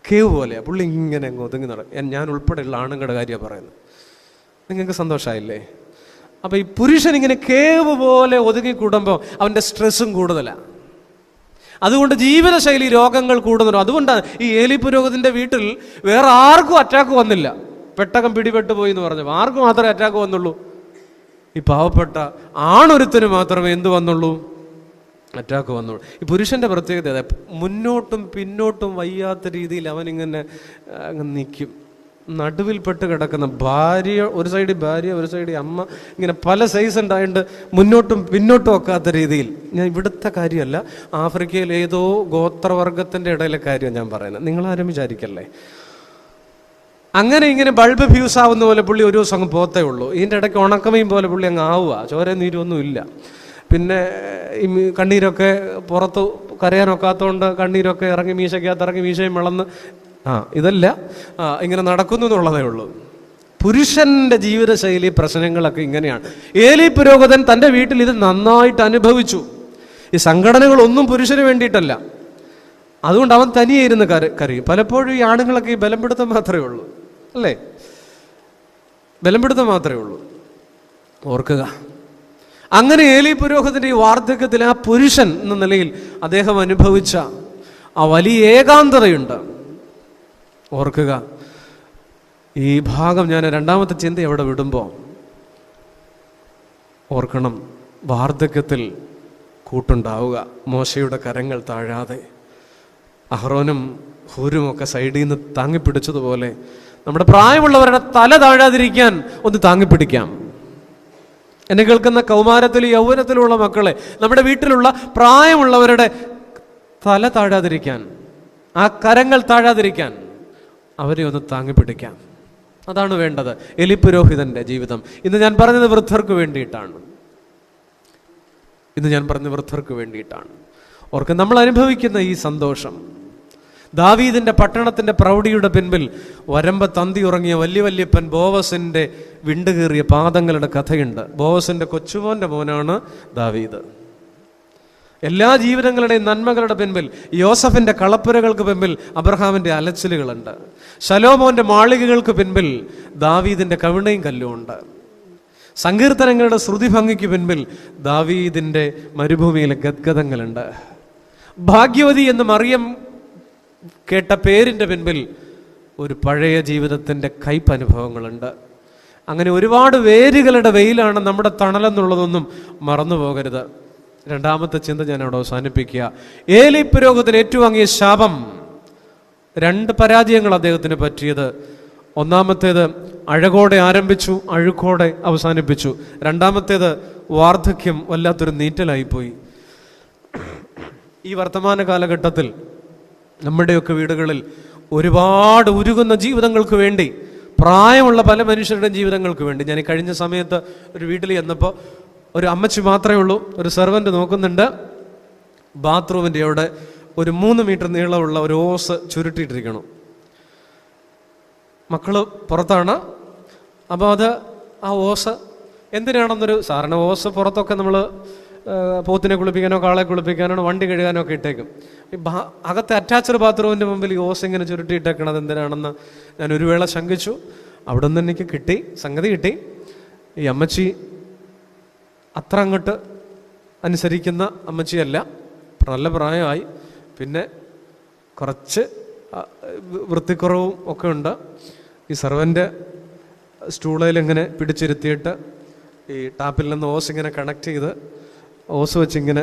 കേവ് പോലെയാണ് പുള്ളി ഇങ്ങനെ അങ്ങ് ഒതുങ്ങി നടക്കും. ഞാൻ ഉൾപ്പെടെയുള്ള ആണുങ്ങളുടെ കാര്യമാണ് പറയുന്നത്. നിങ്ങൾക്ക് സന്തോഷമായില്ലേ? അപ്പം ഈ പുരുഷൻ ഇങ്ങനെ കേവ് പോലെ ഒതുങ്ങിക്കൂടുമ്പോൾ അവൻ്റെ സ്ട്രെസ്സും കൂടുതലാണ്. അതുകൊണ്ട് ജീവിതശൈലി രോഗങ്ങൾ കൂടുന്നു. അതുകൊണ്ടാണ് ഈ ഏലി പുരോഹിതൻ്റെ വീട്ടിൽ വേറെ ആർക്കും അറ്റാക്ക് വന്നില്ല. പെട്ടകം പിടിപെട്ടു പോയി എന്ന് പറഞ്ഞപ്പോൾ ആർക്കും മാത്രമേ അറ്റാക്ക് വന്നുള്ളൂ? ഈ പാവപ്പെട്ട ആണൊരുത്തിന് മാത്രമേ എന്ത് വന്നുള്ളൂ? അറ്റാക്ക് വന്നുള്ളൂ. ഈ പുരുഷൻ്റെ പ്രത്യേകത അതെ, മുന്നോട്ടും പിന്നോട്ടും വയ്യാത്ത രീതിയിൽ അവനിങ്ങനെ നിൽക്കും. നടുവിൽപ്പെട്ട് കിടക്കുന്ന ഭാര്യ ഒരു സൈഡിൽ, ഭാര്യ ഒരു സൈഡിൽ, അമ്മ, ഇങ്ങനെ പല സൈസ് ഉണ്ടായിട്ട് മുന്നോട്ടും പിന്നോട്ടും ഒക്കാത്ത രീതിയിൽ. ഞാൻ ഇവിടുത്തെ കാര്യമല്ല, ആഫ്രിക്കയിൽ ഏതോ ഗോത്രവർഗത്തിൻ്റെ ഇടയിലെ കാര്യമാണ് ഞാൻ പറയുന്നത്. നിങ്ങളാരും വിചാരിക്കല്ലേ. അങ്ങനെ ഇങ്ങനെ ബൾബ് ഫ്യൂസ് ആവുന്ന പോലെ പുള്ളി ഒരു ദിവസം അങ്ങ് പോത്തേ ഉള്ളൂ. ഇതിൻ്റെ ഇടയ്ക്ക് ഉണക്കമയും പോലെ പുള്ളി അങ്ങ് ആവുക. ചോര നീരൊന്നും ഇല്ല. പിന്നെ ഈ കണ്ണീരൊക്കെ പുറത്ത് കരയാനൊക്കാത്തതുകൊണ്ട് കണ്ണീരൊക്കെ ഇറങ്ങി മീശയ്ക്കകത്ത് ഇറങ്ങി മീശയും വിളന്ന് ഇതല്ല ഇങ്ങനെ നടക്കുന്നു എന്നുള്ളതേ ഉള്ളൂ. പുരുഷൻ്റെ ജീവിതശൈലി പ്രശ്നങ്ങളൊക്കെ ഇങ്ങനെയാണ്. ഏലി പുരോഹിതൻ തൻ്റെ വീട്ടിൽ ഇത് നന്നായിട്ട് അനുഭവിച്ചു. ഈ സംഘടനകളൊന്നും പുരുഷന് വേണ്ടിയിട്ടല്ല. അതുകൊണ്ട് അവൻ തനിയെ ഇരുന്ന് കരയും. പലപ്പോഴും ഈ ആണുങ്ങളൊക്കെ ഈ ബലംപിടുത്തം മാത്രമേ ഉള്ളൂ, അല്ലേ? ബലംപിടുത്തം മാത്രമേ ഉള്ളൂ. ഓർക്കുക, അങ്ങനെ ഏലി പുരോഹിതൻ്റെ ഈ വാർദ്ധക്യത്തിൽ ആ പുരുഷൻ എന്ന നിലയിൽ അദ്ദേഹം അനുഭവിച്ച ആ വലിയ ഏകാന്തതയുണ്ട്. ഓർക്കുക, ഈ ഭാഗം ഞാൻ രണ്ടാമത്തെ ചിന്ത എവിടെ വിടുമ്പോൾ ഓർക്കണം, വാർദ്ധക്യത്തിൽ കൂട്ടുണ്ടാവുക. മോശയുടെ കരങ്ങൾ താഴാതെ അഹ്റോനും ഹൂരും ഒക്കെ സൈഡിൽ നിന്ന് താങ്ങിപ്പിടിച്ചതുപോലെ നമ്മുടെ പ്രായമുള്ളവരുടെ തല താഴാതിരിക്കാൻ ഒന്ന് താങ്ങിപ്പിടിക്കാം. എന്നെ കേൾക്കുന്ന കൗമാരത്തിൽ യൗവനത്തിലുള്ള മക്കളെ, നമ്മുടെ വീട്ടിലുള്ള പ്രായമുള്ളവരുടെ തല താഴാതിരിക്കാൻ, ആ കരങ്ങൾ താഴാതിരിക്കാൻ അവരെ ഒന്ന് താങ്ങിപ്പിടിക്കാം. അതാണ് വേണ്ടത്. ഏലി പുരോഹിതൻ്റെ ജീവിതം. ഇന്ന് ഞാൻ പറഞ്ഞത് വൃദ്ധർക്ക് വേണ്ടിയിട്ടാണ്. ഓർക്ക് നമ്മൾ അനുഭവിക്കുന്ന ഈ സന്തോഷം, ദാവീദിന്റെ പട്ടണത്തിന്റെ പ്രൗഢിയുടെ പിൻപിൽ വരമ്പ തന്തി ഉറങ്ങിയ വല്യപ്പൻ ബോവസിന്റെ വിണ്ടുകീറിയ പാദങ്ങളുടെ കഥയുണ്ട്. ബോവസിന്റെ കൊച്ചുമോന്റെ മോനാണ് ദാവീദ്. എല്ലാ ജീവിതങ്ങളുടെയും നന്മകളുടെ പിൻപിൽ, യോസഫിന്റെ കളപ്പുരകൾക്ക് പിൻപിൽ അബ്രഹാമിന്റെ അലച്ചിലുകളുണ്ട്. ശലോമോന്റെ മാളികകൾക്ക് പിൻപിൽ ദാവീദിന്റെ കവിണയും കല്ലുമുണ്ട്. സങ്കീർത്തനങ്ങളുടെ ശ്രുതി ഭംഗിക്ക് പിൻപിൽ ദാവീദിന്റെ മരുഭൂമിയിലെ ഗദ്ഗതങ്ങളുണ്ട്. ഭാഗ്യവതി എന്ന് മറിയം കേട്ട പേരിന്റെ പിൻപിൽ ഒരു പഴയ ജീവിതത്തിന്റെ കയ്പനുഭവങ്ങളുണ്ട്. അങ്ങനെ ഒരുപാട് വേരുകളുടെ വെയിലാണ് നമ്മുടെ തണലെന്നുള്ളതൊന്നും മറന്നു പോകരുത്. രണ്ടാമത്തെ ചിന്ത ഞാൻ അവിടെ അവസാനിപ്പിക്കുക. ഏലി പുരോഹിതൻ ഏറ്റുവാങ്ങിയ ശാപം, 2 പരാജയങ്ങൾ അദ്ദേഹത്തിന് പറ്റിയത്. ഒന്നാമത്തേത് അഴകോടെ ആരംഭിച്ചു, അഴുക്കോടെ അവസാനിപ്പിച്ചു. രണ്ടാമത്തേത് വാർദ്ധക്യം വല്ലാത്തൊരു നീറ്റലായിപ്പോയി. ഈ വർത്തമാന കാലഘട്ടത്തിൽ നമ്മുടെയൊക്കെ വീടുകളിൽ ഒരുപാട് ഉരുകുന്ന ജീവിതങ്ങൾക്ക് വേണ്ടി, പ്രായമുള്ള പല മനുഷ്യരുടെയും ജീവിതങ്ങൾക്ക് വേണ്ടി, ഞാൻ ഈ കഴിഞ്ഞ സമയത്ത് ഒരു വീട്ടിൽ ചെന്നപ്പോൾ ഒരു അമ്മച്ചി മാത്രമേ ഉള്ളൂ, ഒരു സെർവൻ്റ് നോക്കുന്നുണ്ട്. ബാത്റൂമിൻ്റെ അവിടെ ഒരു 3 മീറ്റർ നീളമുള്ള ഒരു ഓസ് ചുരുട്ടിയിട്ടിരിക്കണം. മക്കൾ പുറത്താണ്. അപ്പോൾ ആ ഓസ് എന്തിനാണെന്നൊരു, സാധാരണ ഓസ് പുറത്തൊക്കെ നമ്മൾ പോത്തിനെ കുളിപ്പിക്കാനോ കാളെ കുളിപ്പിക്കാനോ വണ്ടി കഴുകാനോ ഒക്കെ ഇട്ടേക്കും. അകത്തെ അറ്റാച്ച്ഡ് ബാത്റൂമിൻ്റെ മുമ്പിൽ ഈ ഓസ് ഇങ്ങനെ ചുരുട്ടിയിട്ടേക്കണത് എന്തിനാണെന്ന് ഞാൻ ഒരു വേള ശങ്കിച്ചു. അവിടെ നിന്ന് എനിക്ക് സംഗതി കിട്ടി. ഈ അമ്മച്ചി അത്ര അങ്ങോട്ട് അനുസരിക്കുന്ന അമ്മച്ചിയല്ല, നല്ല പ്രായമായി, പിന്നെ കുറച്ച് വൃത്തിക്കുറവും ഒക്കെ ഉണ്ട്. ഈ സെർവൻ്റ് സ്റ്റൂളിൽ ഇങ്ങനെ പിടിച്ചിരുത്തിയിട്ട് ഈ ടാപ്പിൽ നിന്ന് ഓസ് ഇങ്ങനെ കണക്ട് ചെയ്ത് ഓസ് വെച്ചിങ്ങനെ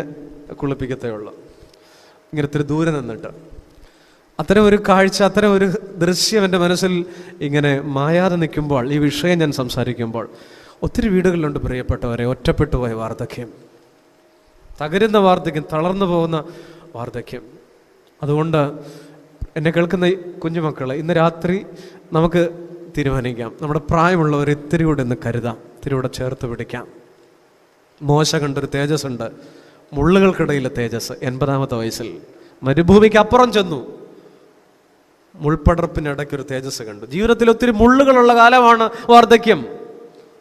കുളിപ്പിക്കത്തേ ഉള്ളൂ, ഇങ്ങനെ ഇത്തിരി ദൂരെ നിന്നിട്ട്. അത്തരം ഒരു കാഴ്ച, അത്തരം ഒരു ദൃശ്യം എൻ്റെ മനസ്സിൽ ഇങ്ങനെ മായാതെ നിൽക്കുമ്പോൾ, ഈ വിഷയം ഞാൻ സംസാരിക്കുമ്പോൾ, ഒത്തിരി വീടുകളിലുണ്ട് പ്രിയപ്പെട്ടവരെ ഒറ്റപ്പെട്ടു പോയ വാർദ്ധക്യം, തകരുന്ന വാർദ്ധക്യം, തളർന്നു പോകുന്ന വാർദ്ധക്യം. അതുകൊണ്ട് എന്നെ കേൾക്കുന്ന കുഞ്ഞുമക്കളെ, ഇന്ന് രാത്രി നമുക്ക് തീരുമാനിക്കാം, നമ്മുടെ പ്രായമുള്ളവർ ഇത്തിരി കൂടെ ഒന്ന് കരുതാം, ഇത്തിരി കൂടെ ചേർത്ത് പിടിക്കാം. മോശ കണ്ടൊരു തേജസ്സുണ്ട്, മുള്ളുകൾക്കിടയിലെ തേജസ്. 80-ാമത്തെ വയസ്സിൽ മരുഭൂമിക്ക് അപ്പുറം ചെന്നു, മുൾപ്പടർപ്പിനിടയ്ക്കൊരു തേജസ് കണ്ടു. ജീവിതത്തിൽ ഒത്തിരി മുള്ളുകളുള്ള കാലമാണ് വാർദ്ധക്യം,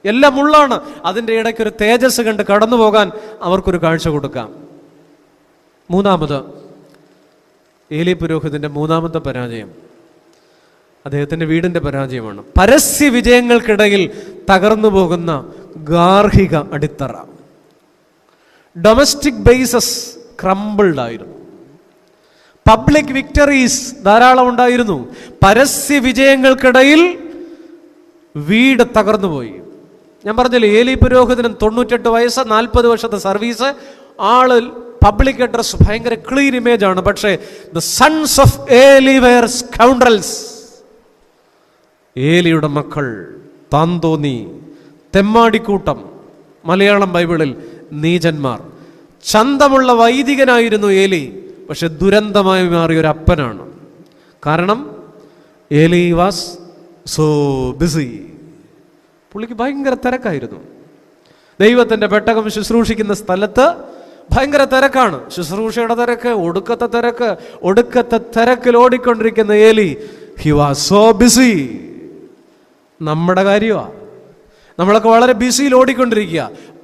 എല്ലാം മുള്ളാണ്. അതിൻ്റെ ഇടയ്ക്കൊരു തേജസ് കണ്ട് കടന്നു പോകാൻ അവർക്കൊരു കാഴ്ച കൊടുക്കാം. മൂന്നാമത്, ഏലി പുരോഹിതന്റെ 3-ാമത്തെ പരാജയം അദ്ദേഹത്തിൻ്റെ വീടിൻ്റെ പരാജയമാണ്. പരസ്യ വിജയങ്ങൾക്കിടയിൽ തകർന്നു പോകുന്ന ഗാർഹിക അടിത്തറ. ഡൊമസ്റ്റിക് ബേസസ് ക്രംബിൾഡ് ആയിരുന്നു. പബ്ലിക് വിക്ടറീസ് ധാരാളം ഉണ്ടായിരുന്നു. പരസ്യ വിജയങ്ങൾക്കിടയിൽ വീട് തകർന്നുപോയി. ഞാൻ പറഞ്ഞില്ലേ, ഏലി പുരോഹിതനും 98 വയസ്സ്, 40 വർഷത്തെ സർവീസ്, ആള് പബ്ലിക് അഡ്രസ്, ഭയങ്കര ക്ലീൻ ഇമേജ് ആണ്. പക്ഷേ ദ സൺസ് ഓഫ് ഏലി വെയർ സ്കൗണ്ടറൽസ്. ഏലിയുടെ മക്കൾ താന്തോന്നി, തെമ്മാടിക്കൂട്ടം, മലയാളം ബൈബിളിൽ നീചന്മാർ. ചന്തമുള്ള വൈദികനായിരുന്നു ഏലി, പക്ഷെ ദുരന്തമായി മാറിയ ഒരു അപ്പനാണ്. കാരണം ഏലി വാസ് സോ ബിസി. പുള്ളിക്ക് ഭയങ്കര തിരക്കായിരുന്നു. ദൈവത്തിൻ്റെ പെട്ടകം ശുശ്രൂഷിക്കുന്ന സ്ഥലത്ത് ഭയങ്കര തിരക്കാണ്. ശുശ്രൂഷയുടെ തിരക്ക്, ഒടുക്കത്തെ തിരക്കിൽ ഓടിക്കൊണ്ടിരിക്കുന്ന ഏലി, ഹി വാസ് സോ ബിസി. നമ്മുടെ കാര്യമാണ്, നമ്മളൊക്കെ വളരെ ബിസിയിൽ ഓടിക്കൊണ്ടിരിക്കുക.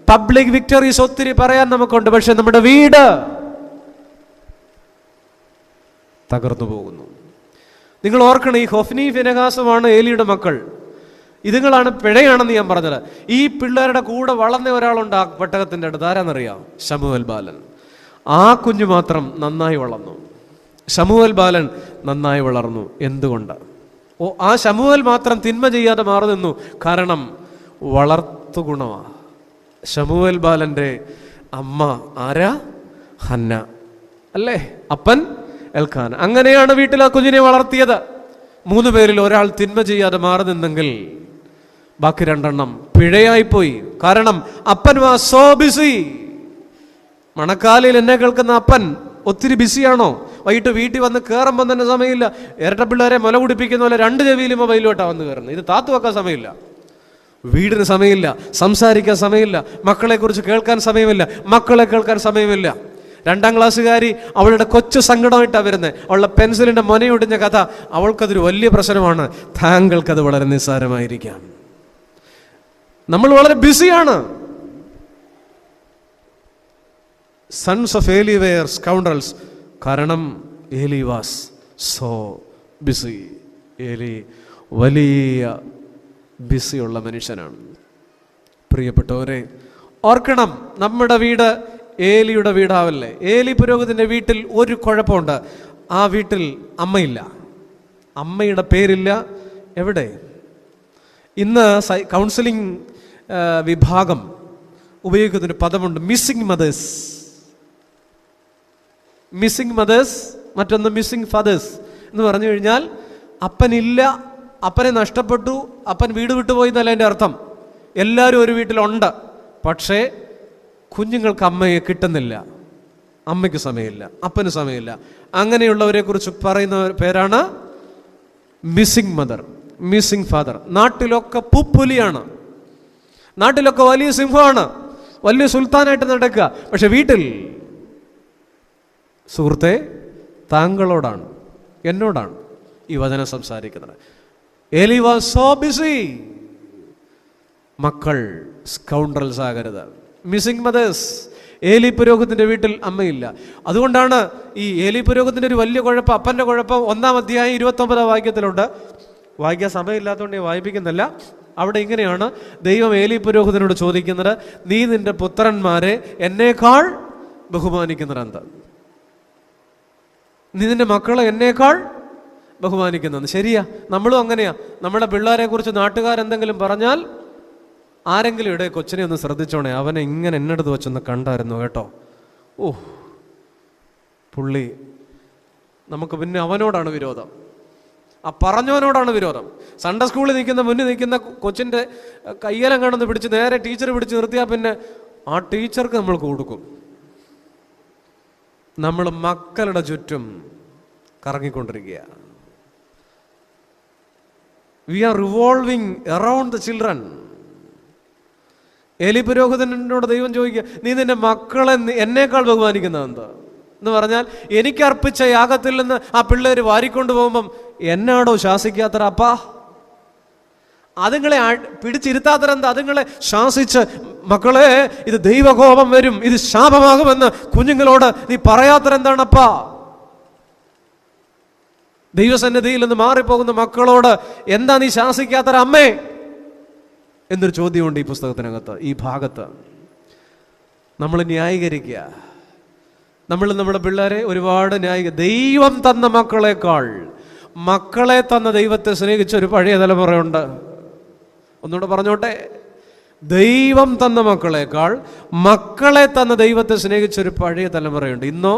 പബ്ലിക് വിക്ടറീസ് ഒത്തിരി പറയാൻ നമുക്കുണ്ട്, പക്ഷെ നമ്മുടെ വീട് തകർന്നു പോകുന്നു. നിങ്ങൾ ഓർക്കണം, ഈ ഹൊഫ്നി ഫിനെഹാസുമാണ് ഏലിയുടെ മക്കൾ. ഇതുങ്ങളാണ് പിഴയാണെന്ന് ഞാൻ പറഞ്ഞത്. ഈ പിള്ളേരുടെ കൂടെ വളർന്ന ഒരാളുണ്ട് ആ പെട്ടകത്തിൻ്റെ അടുത്ത്, ആരാന്നറിയാം? ശമൂവേൽ ബാലൻ. ആ കുഞ്ഞു മാത്രം നന്നായി വളർന്നു. ശമൂവേൽ ബാലൻ നന്നായി വളർന്നു. എന്തുകൊണ്ട്? ആ ശമൂവേൽ മാത്രം തിന്മ ചെയ്യാതെ മാറി നിന്നു. കാരണം വളർത്തു ഗുണമാണ്. ശമൂവേൽ ബാലൻ്റെ അമ്മ ആരാ? ഹന്ന അല്ലേ? അപ്പൻ എൽക്കാന. അങ്ങനെയാണ് വീട്ടിൽ ആ കുഞ്ഞിനെ വളർത്തിയത്. 3 പേരിൽ ഒരാൾ തിന്മ ചെയ്യാതെ മാറി നിന്നെങ്കിൽ ബാക്കി 2 എണ്ണം പിഴയായിപ്പോയി. കാരണം അപ്പൻ വാസ് സോ ബിസി. മണക്കാലയിൽ എന്നെ കേൾക്കുന്ന അപ്പൻ ഒത്തിരി ബിസിയാണോ? വൈകിട്ട് വീട്ടിൽ വന്ന് കയറുമ്പോൾ തന്നെ സമയമില്ല. ഇരട്ട പിള്ളേരെ മുല കുടിപ്പിക്കുന്ന പോലെ 2 ചെവിയിലും മൊബൈലോട്ടാണ് വന്ന് കയറുന്നത്. ഇത് താത്തു വെക്കാൻ സമയമില്ല, വീടിന് സമയമില്ല, സംസാരിക്കാൻ സമയമില്ല, മക്കളെക്കുറിച്ച് കേൾക്കാൻ സമയമില്ല, മക്കളെ കേൾക്കാൻ സമയമില്ല. 2ാം ക്ലാസ്സുകാരി അവളുടെ കൊച്ചു സങ്കടമായിട്ടാണ് വരുന്നത്. അവളുടെ പെൻസിലിൻ്റെ മൊനയൊടിഞ്ഞ കഥ അവൾക്കതൊരു വലിയ പ്രശ്നമാണ്. താങ്കൾക്കത് വളരെ നിസ്സാരമായിരിക്കാം. നമ്മൾ വളരെ ബിസിയാണ്. സൺസ് ഓഫ് ഏലി വെയർ സ്കൗണ്ടറൽസ്. കാരണം ഏലി വാസ് സോ ബിസി. ഏലി വലിയ ബിസിയുള്ള മനുഷ്യനാണ്. പ്രിയപ്പെട്ടവരെ, ഓർക്കണം, നമ്മുടെ വീട് ഏലിയുടെ വീടാവല്ലേ. ഏലി പുരോഹിതൻ്റെ വീട്ടിൽ ഒരു കുഴപ്പമുണ്ട്. ആ വീട്ടിൽ അമ്മയില്ല, അമ്മയുടെ പേരില്ല. എവിടെ? ഇന്ന് കൗൺസിലിംഗ് വിഭാഗം ഉപയോഗിക്കുന്നൊരു പദമുണ്ട്, മിസ്സിംഗ് മദേഴ്സ്. മിസ്സിംഗ് മദേഴ്സ്, മറ്റൊന്ന് മിസ്സിംഗ് ഫാദേഴ്സ് എന്ന് പറഞ്ഞു കഴിഞ്ഞാൽ അപ്പനില്ല, അപ്പനെ നഷ്ടപ്പെട്ടു, അപ്പൻ വീട് വിട്ടുപോയി എന്നല്ല എൻ്റെ അർത്ഥം. എല്ലാവരും ഒരു വീട്ടിലുണ്ട്, പക്ഷേ കുഞ്ഞുങ്ങൾക്ക് അമ്മയെ കിട്ടുന്നില്ല. അമ്മയ്ക്ക് സമയമില്ല, അപ്പന് സമയമില്ല. അങ്ങനെയുള്ളവരെ കുറിച്ച് പറയുന്ന പേരാണ് മിസ്സിംഗ് മദർ, മിസ്സിംഗ് ഫാദർ. നാട്ടിലൊക്കെ പുപ്പുലിയാണ്, നാട്ടിലൊക്കെ വലിയ സിംഹമാണ്, വലിയ സുൽത്താനായിട്ട് നടക്കുക. പക്ഷെ വീട്ടിൽ, സുഹൃത്തെ, താങ്കളോടാണ്, എന്നോടാണ് ഈ വചനം സംസാരിക്കുന്നത്. ഏലി വാസ് സോ ബിസി. മക്കൾ സ്കൗണ്ടറൽസ് ആകരുത്, മിസ്സിംഗ് മദേഴ്സ്. ഏലി പുരോഹിതൻ്റെ വീട്ടിൽ അമ്മയില്ല. അതുകൊണ്ടാണ് ഈ ഏലി പുരോഹിതൻ്റെ ഒരു വലിയ കുഴപ്പം, അപ്പൻ്റെ കുഴപ്പം 1-ാം അധ്യായം 29-ാം വാക്യത്തിലുണ്ട്. വായിക്കാൻ സമയമില്ലാത്തതുകൊണ്ട് ഞാൻ വായിപ്പിക്കുന്നില്ല. അവിടെ ഇങ്ങനെയാണ് ദൈവം ഏലി പുരോഹിതനോട് ചോദിക്കുന്നത്, നീ നിന്റെ പുത്രന്മാരെ എന്നേക്കാൾ ബഹുമാനിക്കുന്നത് എന്താ? നീ നിന്റെ മക്കളെ എന്നേക്കാൾ ബഹുമാനിക്കുന്നത്. ശരിയാ, നമ്മളും അങ്ങനെയാ. നമ്മുടെ പിള്ളേരെ കുറിച്ച് നാട്ടുകാരെന്തെങ്കിലും പറഞ്ഞാൽ ആരെങ്കിലും ഇവിടെ കൊച്ചിനെ ഒന്ന് ശ്രദ്ധിച്ചോണേ, അവനെ ഇങ്ങനെ എന്നടുത്ത് വെച്ചൊന്ന് കണ്ടായിരുന്നു കേട്ടോ, ഓ പുള്ളി, നമുക്ക് പിന്നെ അവനോടാണ് വിരോധം, ആ പറഞ്ഞവനോടാണ് വിരോധം. സൺഡേ സ്കൂളിൽ നിൽക്കുന്ന, മുന്നിൽ നിൽക്കുന്ന കൊച്ചിൻ്റെ കയ്യെല്ലാം കാണുന്ന പിടിച്ച് നേരെ ടീച്ചർ പിടിച്ച് നിർത്തിയാൽ പിന്നെ ആ ടീച്ചർക്ക് നമ്മൾ കൊടുക്കും. നമ്മൾ മക്കളുടെ ചുറ്റും കറങ്ങിക്കൊണ്ടിരിക്കുക. We are revolving around the children. Eli പുരോഹിതനോട് ദൈവം ചോദിക്കുക, നീ നിന്റെ മക്കളെ എന്നേക്കാൾ ബഹുമാനിക്കുന്നത് എന്താ എന്ന് പറഞ്ഞാൽ, എനിക്ക് അർപ്പിച്ച യാഗത്തിൽ നിന്ന് ആ പിള്ളേർ വാരിക്കൊണ്ട് പോകുമ്പം എന്നാടോ ശാസിക്കാത്തരപ്പാ? അതുങ്ങളെ പിടിച്ചിരുത്താത്തരെന്താ? അതുങ്ങളെ ശാസിച്ച്, മക്കളെ ഇത് ദൈവകോപം വരും, ഇത് ശാപമാകുമെന്ന് കുഞ്ഞുങ്ങളോട് നീ പറയാത്തരെന്താണപ്പാ? ദൈവസന്നിധിയിൽ നിന്ന് മാറിപ്പോകുന്ന മക്കളോട് എന്താ നീ ശാസിക്കാത്തൊരമ്മേ എന്നൊരു ചോദ്യമുണ്ട് ഈ പുസ്തകത്തിനകത്ത്, ഈ ഭാഗത്ത്. നമ്മൾ ന്യായീകരിക്കുക, നമ്മൾ നമ്മുടെ പിള്ളേരെ ഒരുപാട് ദൈവം തന്ന മക്കളെക്കാൾ മക്കളെ തന്ന ദൈവത്തെ സ്നേഹിച്ച ഒരു പഴയ തലമുറയുണ്ട്. ഒന്നുകൂടെ പറഞ്ഞോട്ടെ, ദൈവം തന്ന മക്കളെക്കാൾ മക്കളെ തന്ന ദൈവത്തെ സ്നേഹിച്ചൊരു പഴയ തലമുറയുണ്ട്. ഇന്നോ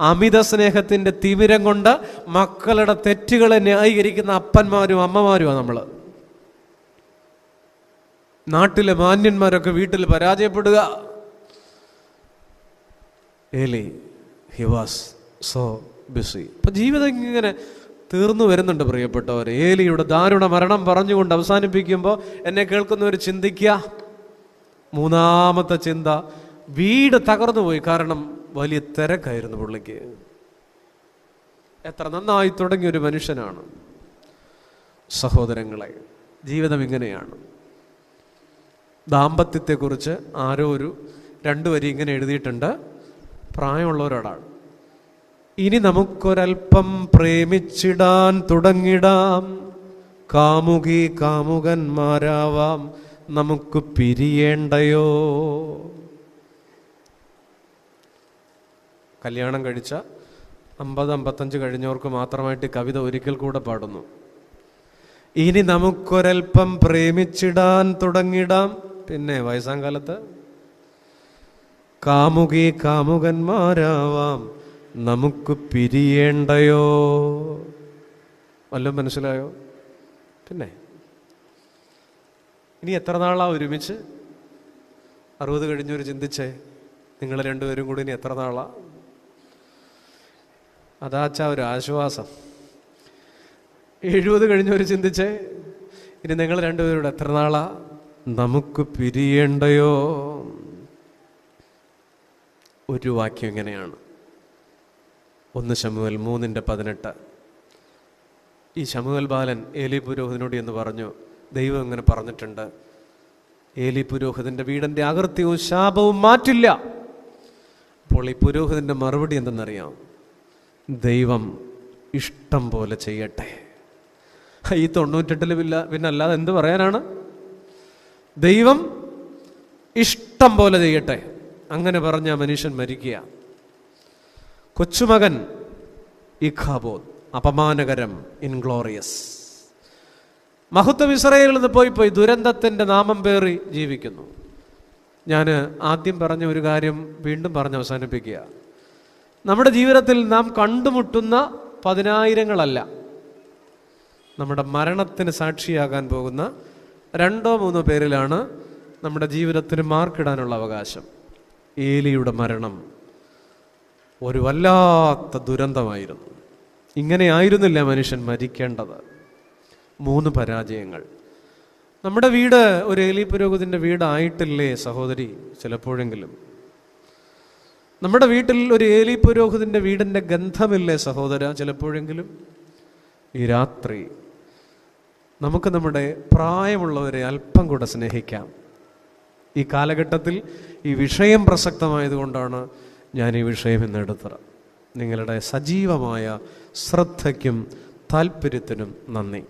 അമിത സ്നേഹത്തിൻ്റെ തിമിരം കൊണ്ട് മക്കളുടെ തെറ്റുകളെ ന്യായീകരിക്കുന്ന അപ്പന്മാരും അമ്മമാരുമാണ് നമ്മൾ. നാട്ടിലെ മാന്യന്മാരൊക്കെ വീട്ടിൽ പരാജയപ്പെടുക. ഏലി, ഹി വാസ് സോ ബിസി. അപ്പം ജീവിതം ഇങ്ങനെ തീർന്നു വരുന്നുണ്ട് പ്രിയപ്പെട്ടവർ. ഏലിയുടെ ദാരുണ മരണം പറഞ്ഞുകൊണ്ട് അവസാനിപ്പിക്കുമ്പോൾ എന്നെ കേൾക്കുന്നവർ ചിന്തിക്കുക, 3-ാമത്തെ ചിന്ത, വീട് തകർന്നു പോയി. കാരണം വലിയ തിരക്കായിരുന്നു പുള്ളിക്ക്. എത്ര നന്നായി തുടങ്ങിയൊരു മനുഷ്യനാണ്. സഹോദരങ്ങളെ, ജീവിതം ഇങ്ങനെയാണ്. ദാമ്പത്യത്തെക്കുറിച്ച് ആരോ 2 വരി ഇങ്ങനെ എഴുതിയിട്ടുണ്ട്, പ്രായമുള്ളവരോടാണ്. ഇനി നമുക്കൊരൽപ്പം പ്രേമിച്ചിടാൻ തുടങ്ങിടാം, കാമുകി കാമുകന്മാരാവാം, നമുക്ക് പിരിയേണ്ടയോ. കല്യാണം കഴിച്ച 50-55 കഴിഞ്ഞവർക്ക് മാത്രമായിട്ട് കവിത ഒരിക്കൽ കൂടെ പാടുന്നു. ഇനി നമുക്കൊരൽപ്പം പ്രേമിച്ചിടാൻ തുടങ്ങിടാം, പിന്നെ വയസ്സാം കാലത്ത് കാമുകി കാമുകന്മാരാവാം, നമുക്ക് പിരിയേണ്ടയോ. വല്ലതും മനസ്സിലായോ? പിന്നെ ഇനി എത്ര നാളാ ഒരുമിച്ച്? 60 കഴിഞ്ഞവർ ചിന്തിച്ചേ, നിങ്ങൾ 2 പേരും കൂടി ഇനി എത്ര നാളാ? അതാച്ചാ ഒരു ആശ്വാസം. 70 കഴിഞ്ഞവർ ചിന്തിച്ചേ, ഇനി നിങ്ങൾ 2 പേരുടെ എത്ര നാളാ? നമുക്ക് പിരിയേണ്ടയോ. ഒരു വാക്യം ഇങ്ങനെയാണ്, 1 ശമൂവേൽ 3:18. ഈ ശമൂവേൽ ബാലൻ ഏലി പുരോഹിതനോട് എന്ന് പറഞ്ഞു, ദൈവം ഇങ്ങനെ പറഞ്ഞിട്ടുണ്ട്, ഏലി പുരോഹിതൻ്റെ വീടിൻ്റെ അകൃത്യവും ശാപവും മാറ്റില്ല. അപ്പോൾ ഈ പുരോഹിതൻ്റെ മറുപടി എന്തെന്നറിയാം? ദൈവം ഇഷ്ടം പോലെ ചെയ്യട്ടെ. ഈ 98 പിന്നെ അല്ലാതെ എന്ത് പറയാനാണ്? ദൈവം ഇഷ്ടം പോലെ ചെയ്യട്ടെ. അങ്ങനെ പറഞ്ഞ മനുഷ്യൻ മരിക്കുക. കൊച്ചുമകൻ ഇഖാബോദ്, അപമാനകരം, ഇൻഗ്ലോറിയസ്. മഹത്വം ഇസ്രായേലിൽ നിന്ന് പോയി ദുരന്തത്തിൻ്റെ നാമം പേറി ജീവിക്കുന്നു. ഞാൻ ആദ്യം പറഞ്ഞ ഒരു കാര്യം വീണ്ടും പറഞ്ഞ് അവസാനിപ്പിക്കുക. നമ്മുടെ ജീവിതത്തിൽ നാം കണ്ടുമുട്ടുന്ന 10,000-ങ്ങളല്ല, നമ്മുടെ മരണത്തിന് സാക്ഷിയാകാൻ പോകുന്ന 2-3 പേരിലാണ് നമ്മുടെ ജീവിതത്തിന് മാർക്കിടാനുള്ള അവകാശം. ഏലിയുടെ മരണം ഒരു വല്ലാത്ത ദുരന്തമായിരുന്നു. ഇങ്ങനെ ആയിരുന്നില്ല മനുഷ്യൻ മരിക്കേണ്ടത്. 3 പരാജയങ്ങൾ. നമ്മുടെ വീട് ഒരു ഏലി പുരോഹിതൻ്റെ വീടായിട്ടില്ലേ സഹോദരി? ചിലപ്പോഴെങ്കിലും നമ്മുടെ വീട്ടിൽ ഒരു ഏലി പുരോഹിതൻ്റെ വീടിൻ്റെ ഗന്ധമില്ലേ സഹോദര? ചിലപ്പോഴെങ്കിലും ഈ രാത്രി നമുക്ക് നമ്മുടെ പ്രായമുള്ളവരെ അല്പം കൂടെ സ്നേഹിക്കാം. ഈ കാലഘട്ടത്തിൽ ഈ വിഷയം പ്രസക്തമായതുകൊണ്ടാണ് ഞാൻ ഈ വിഷയം ഇന്നെടുത്തത്. നിങ്ങളുടെ സജീവമായ ശ്രദ്ധയ്ക്കും താല്പര്യത്തിനും നന്ദി.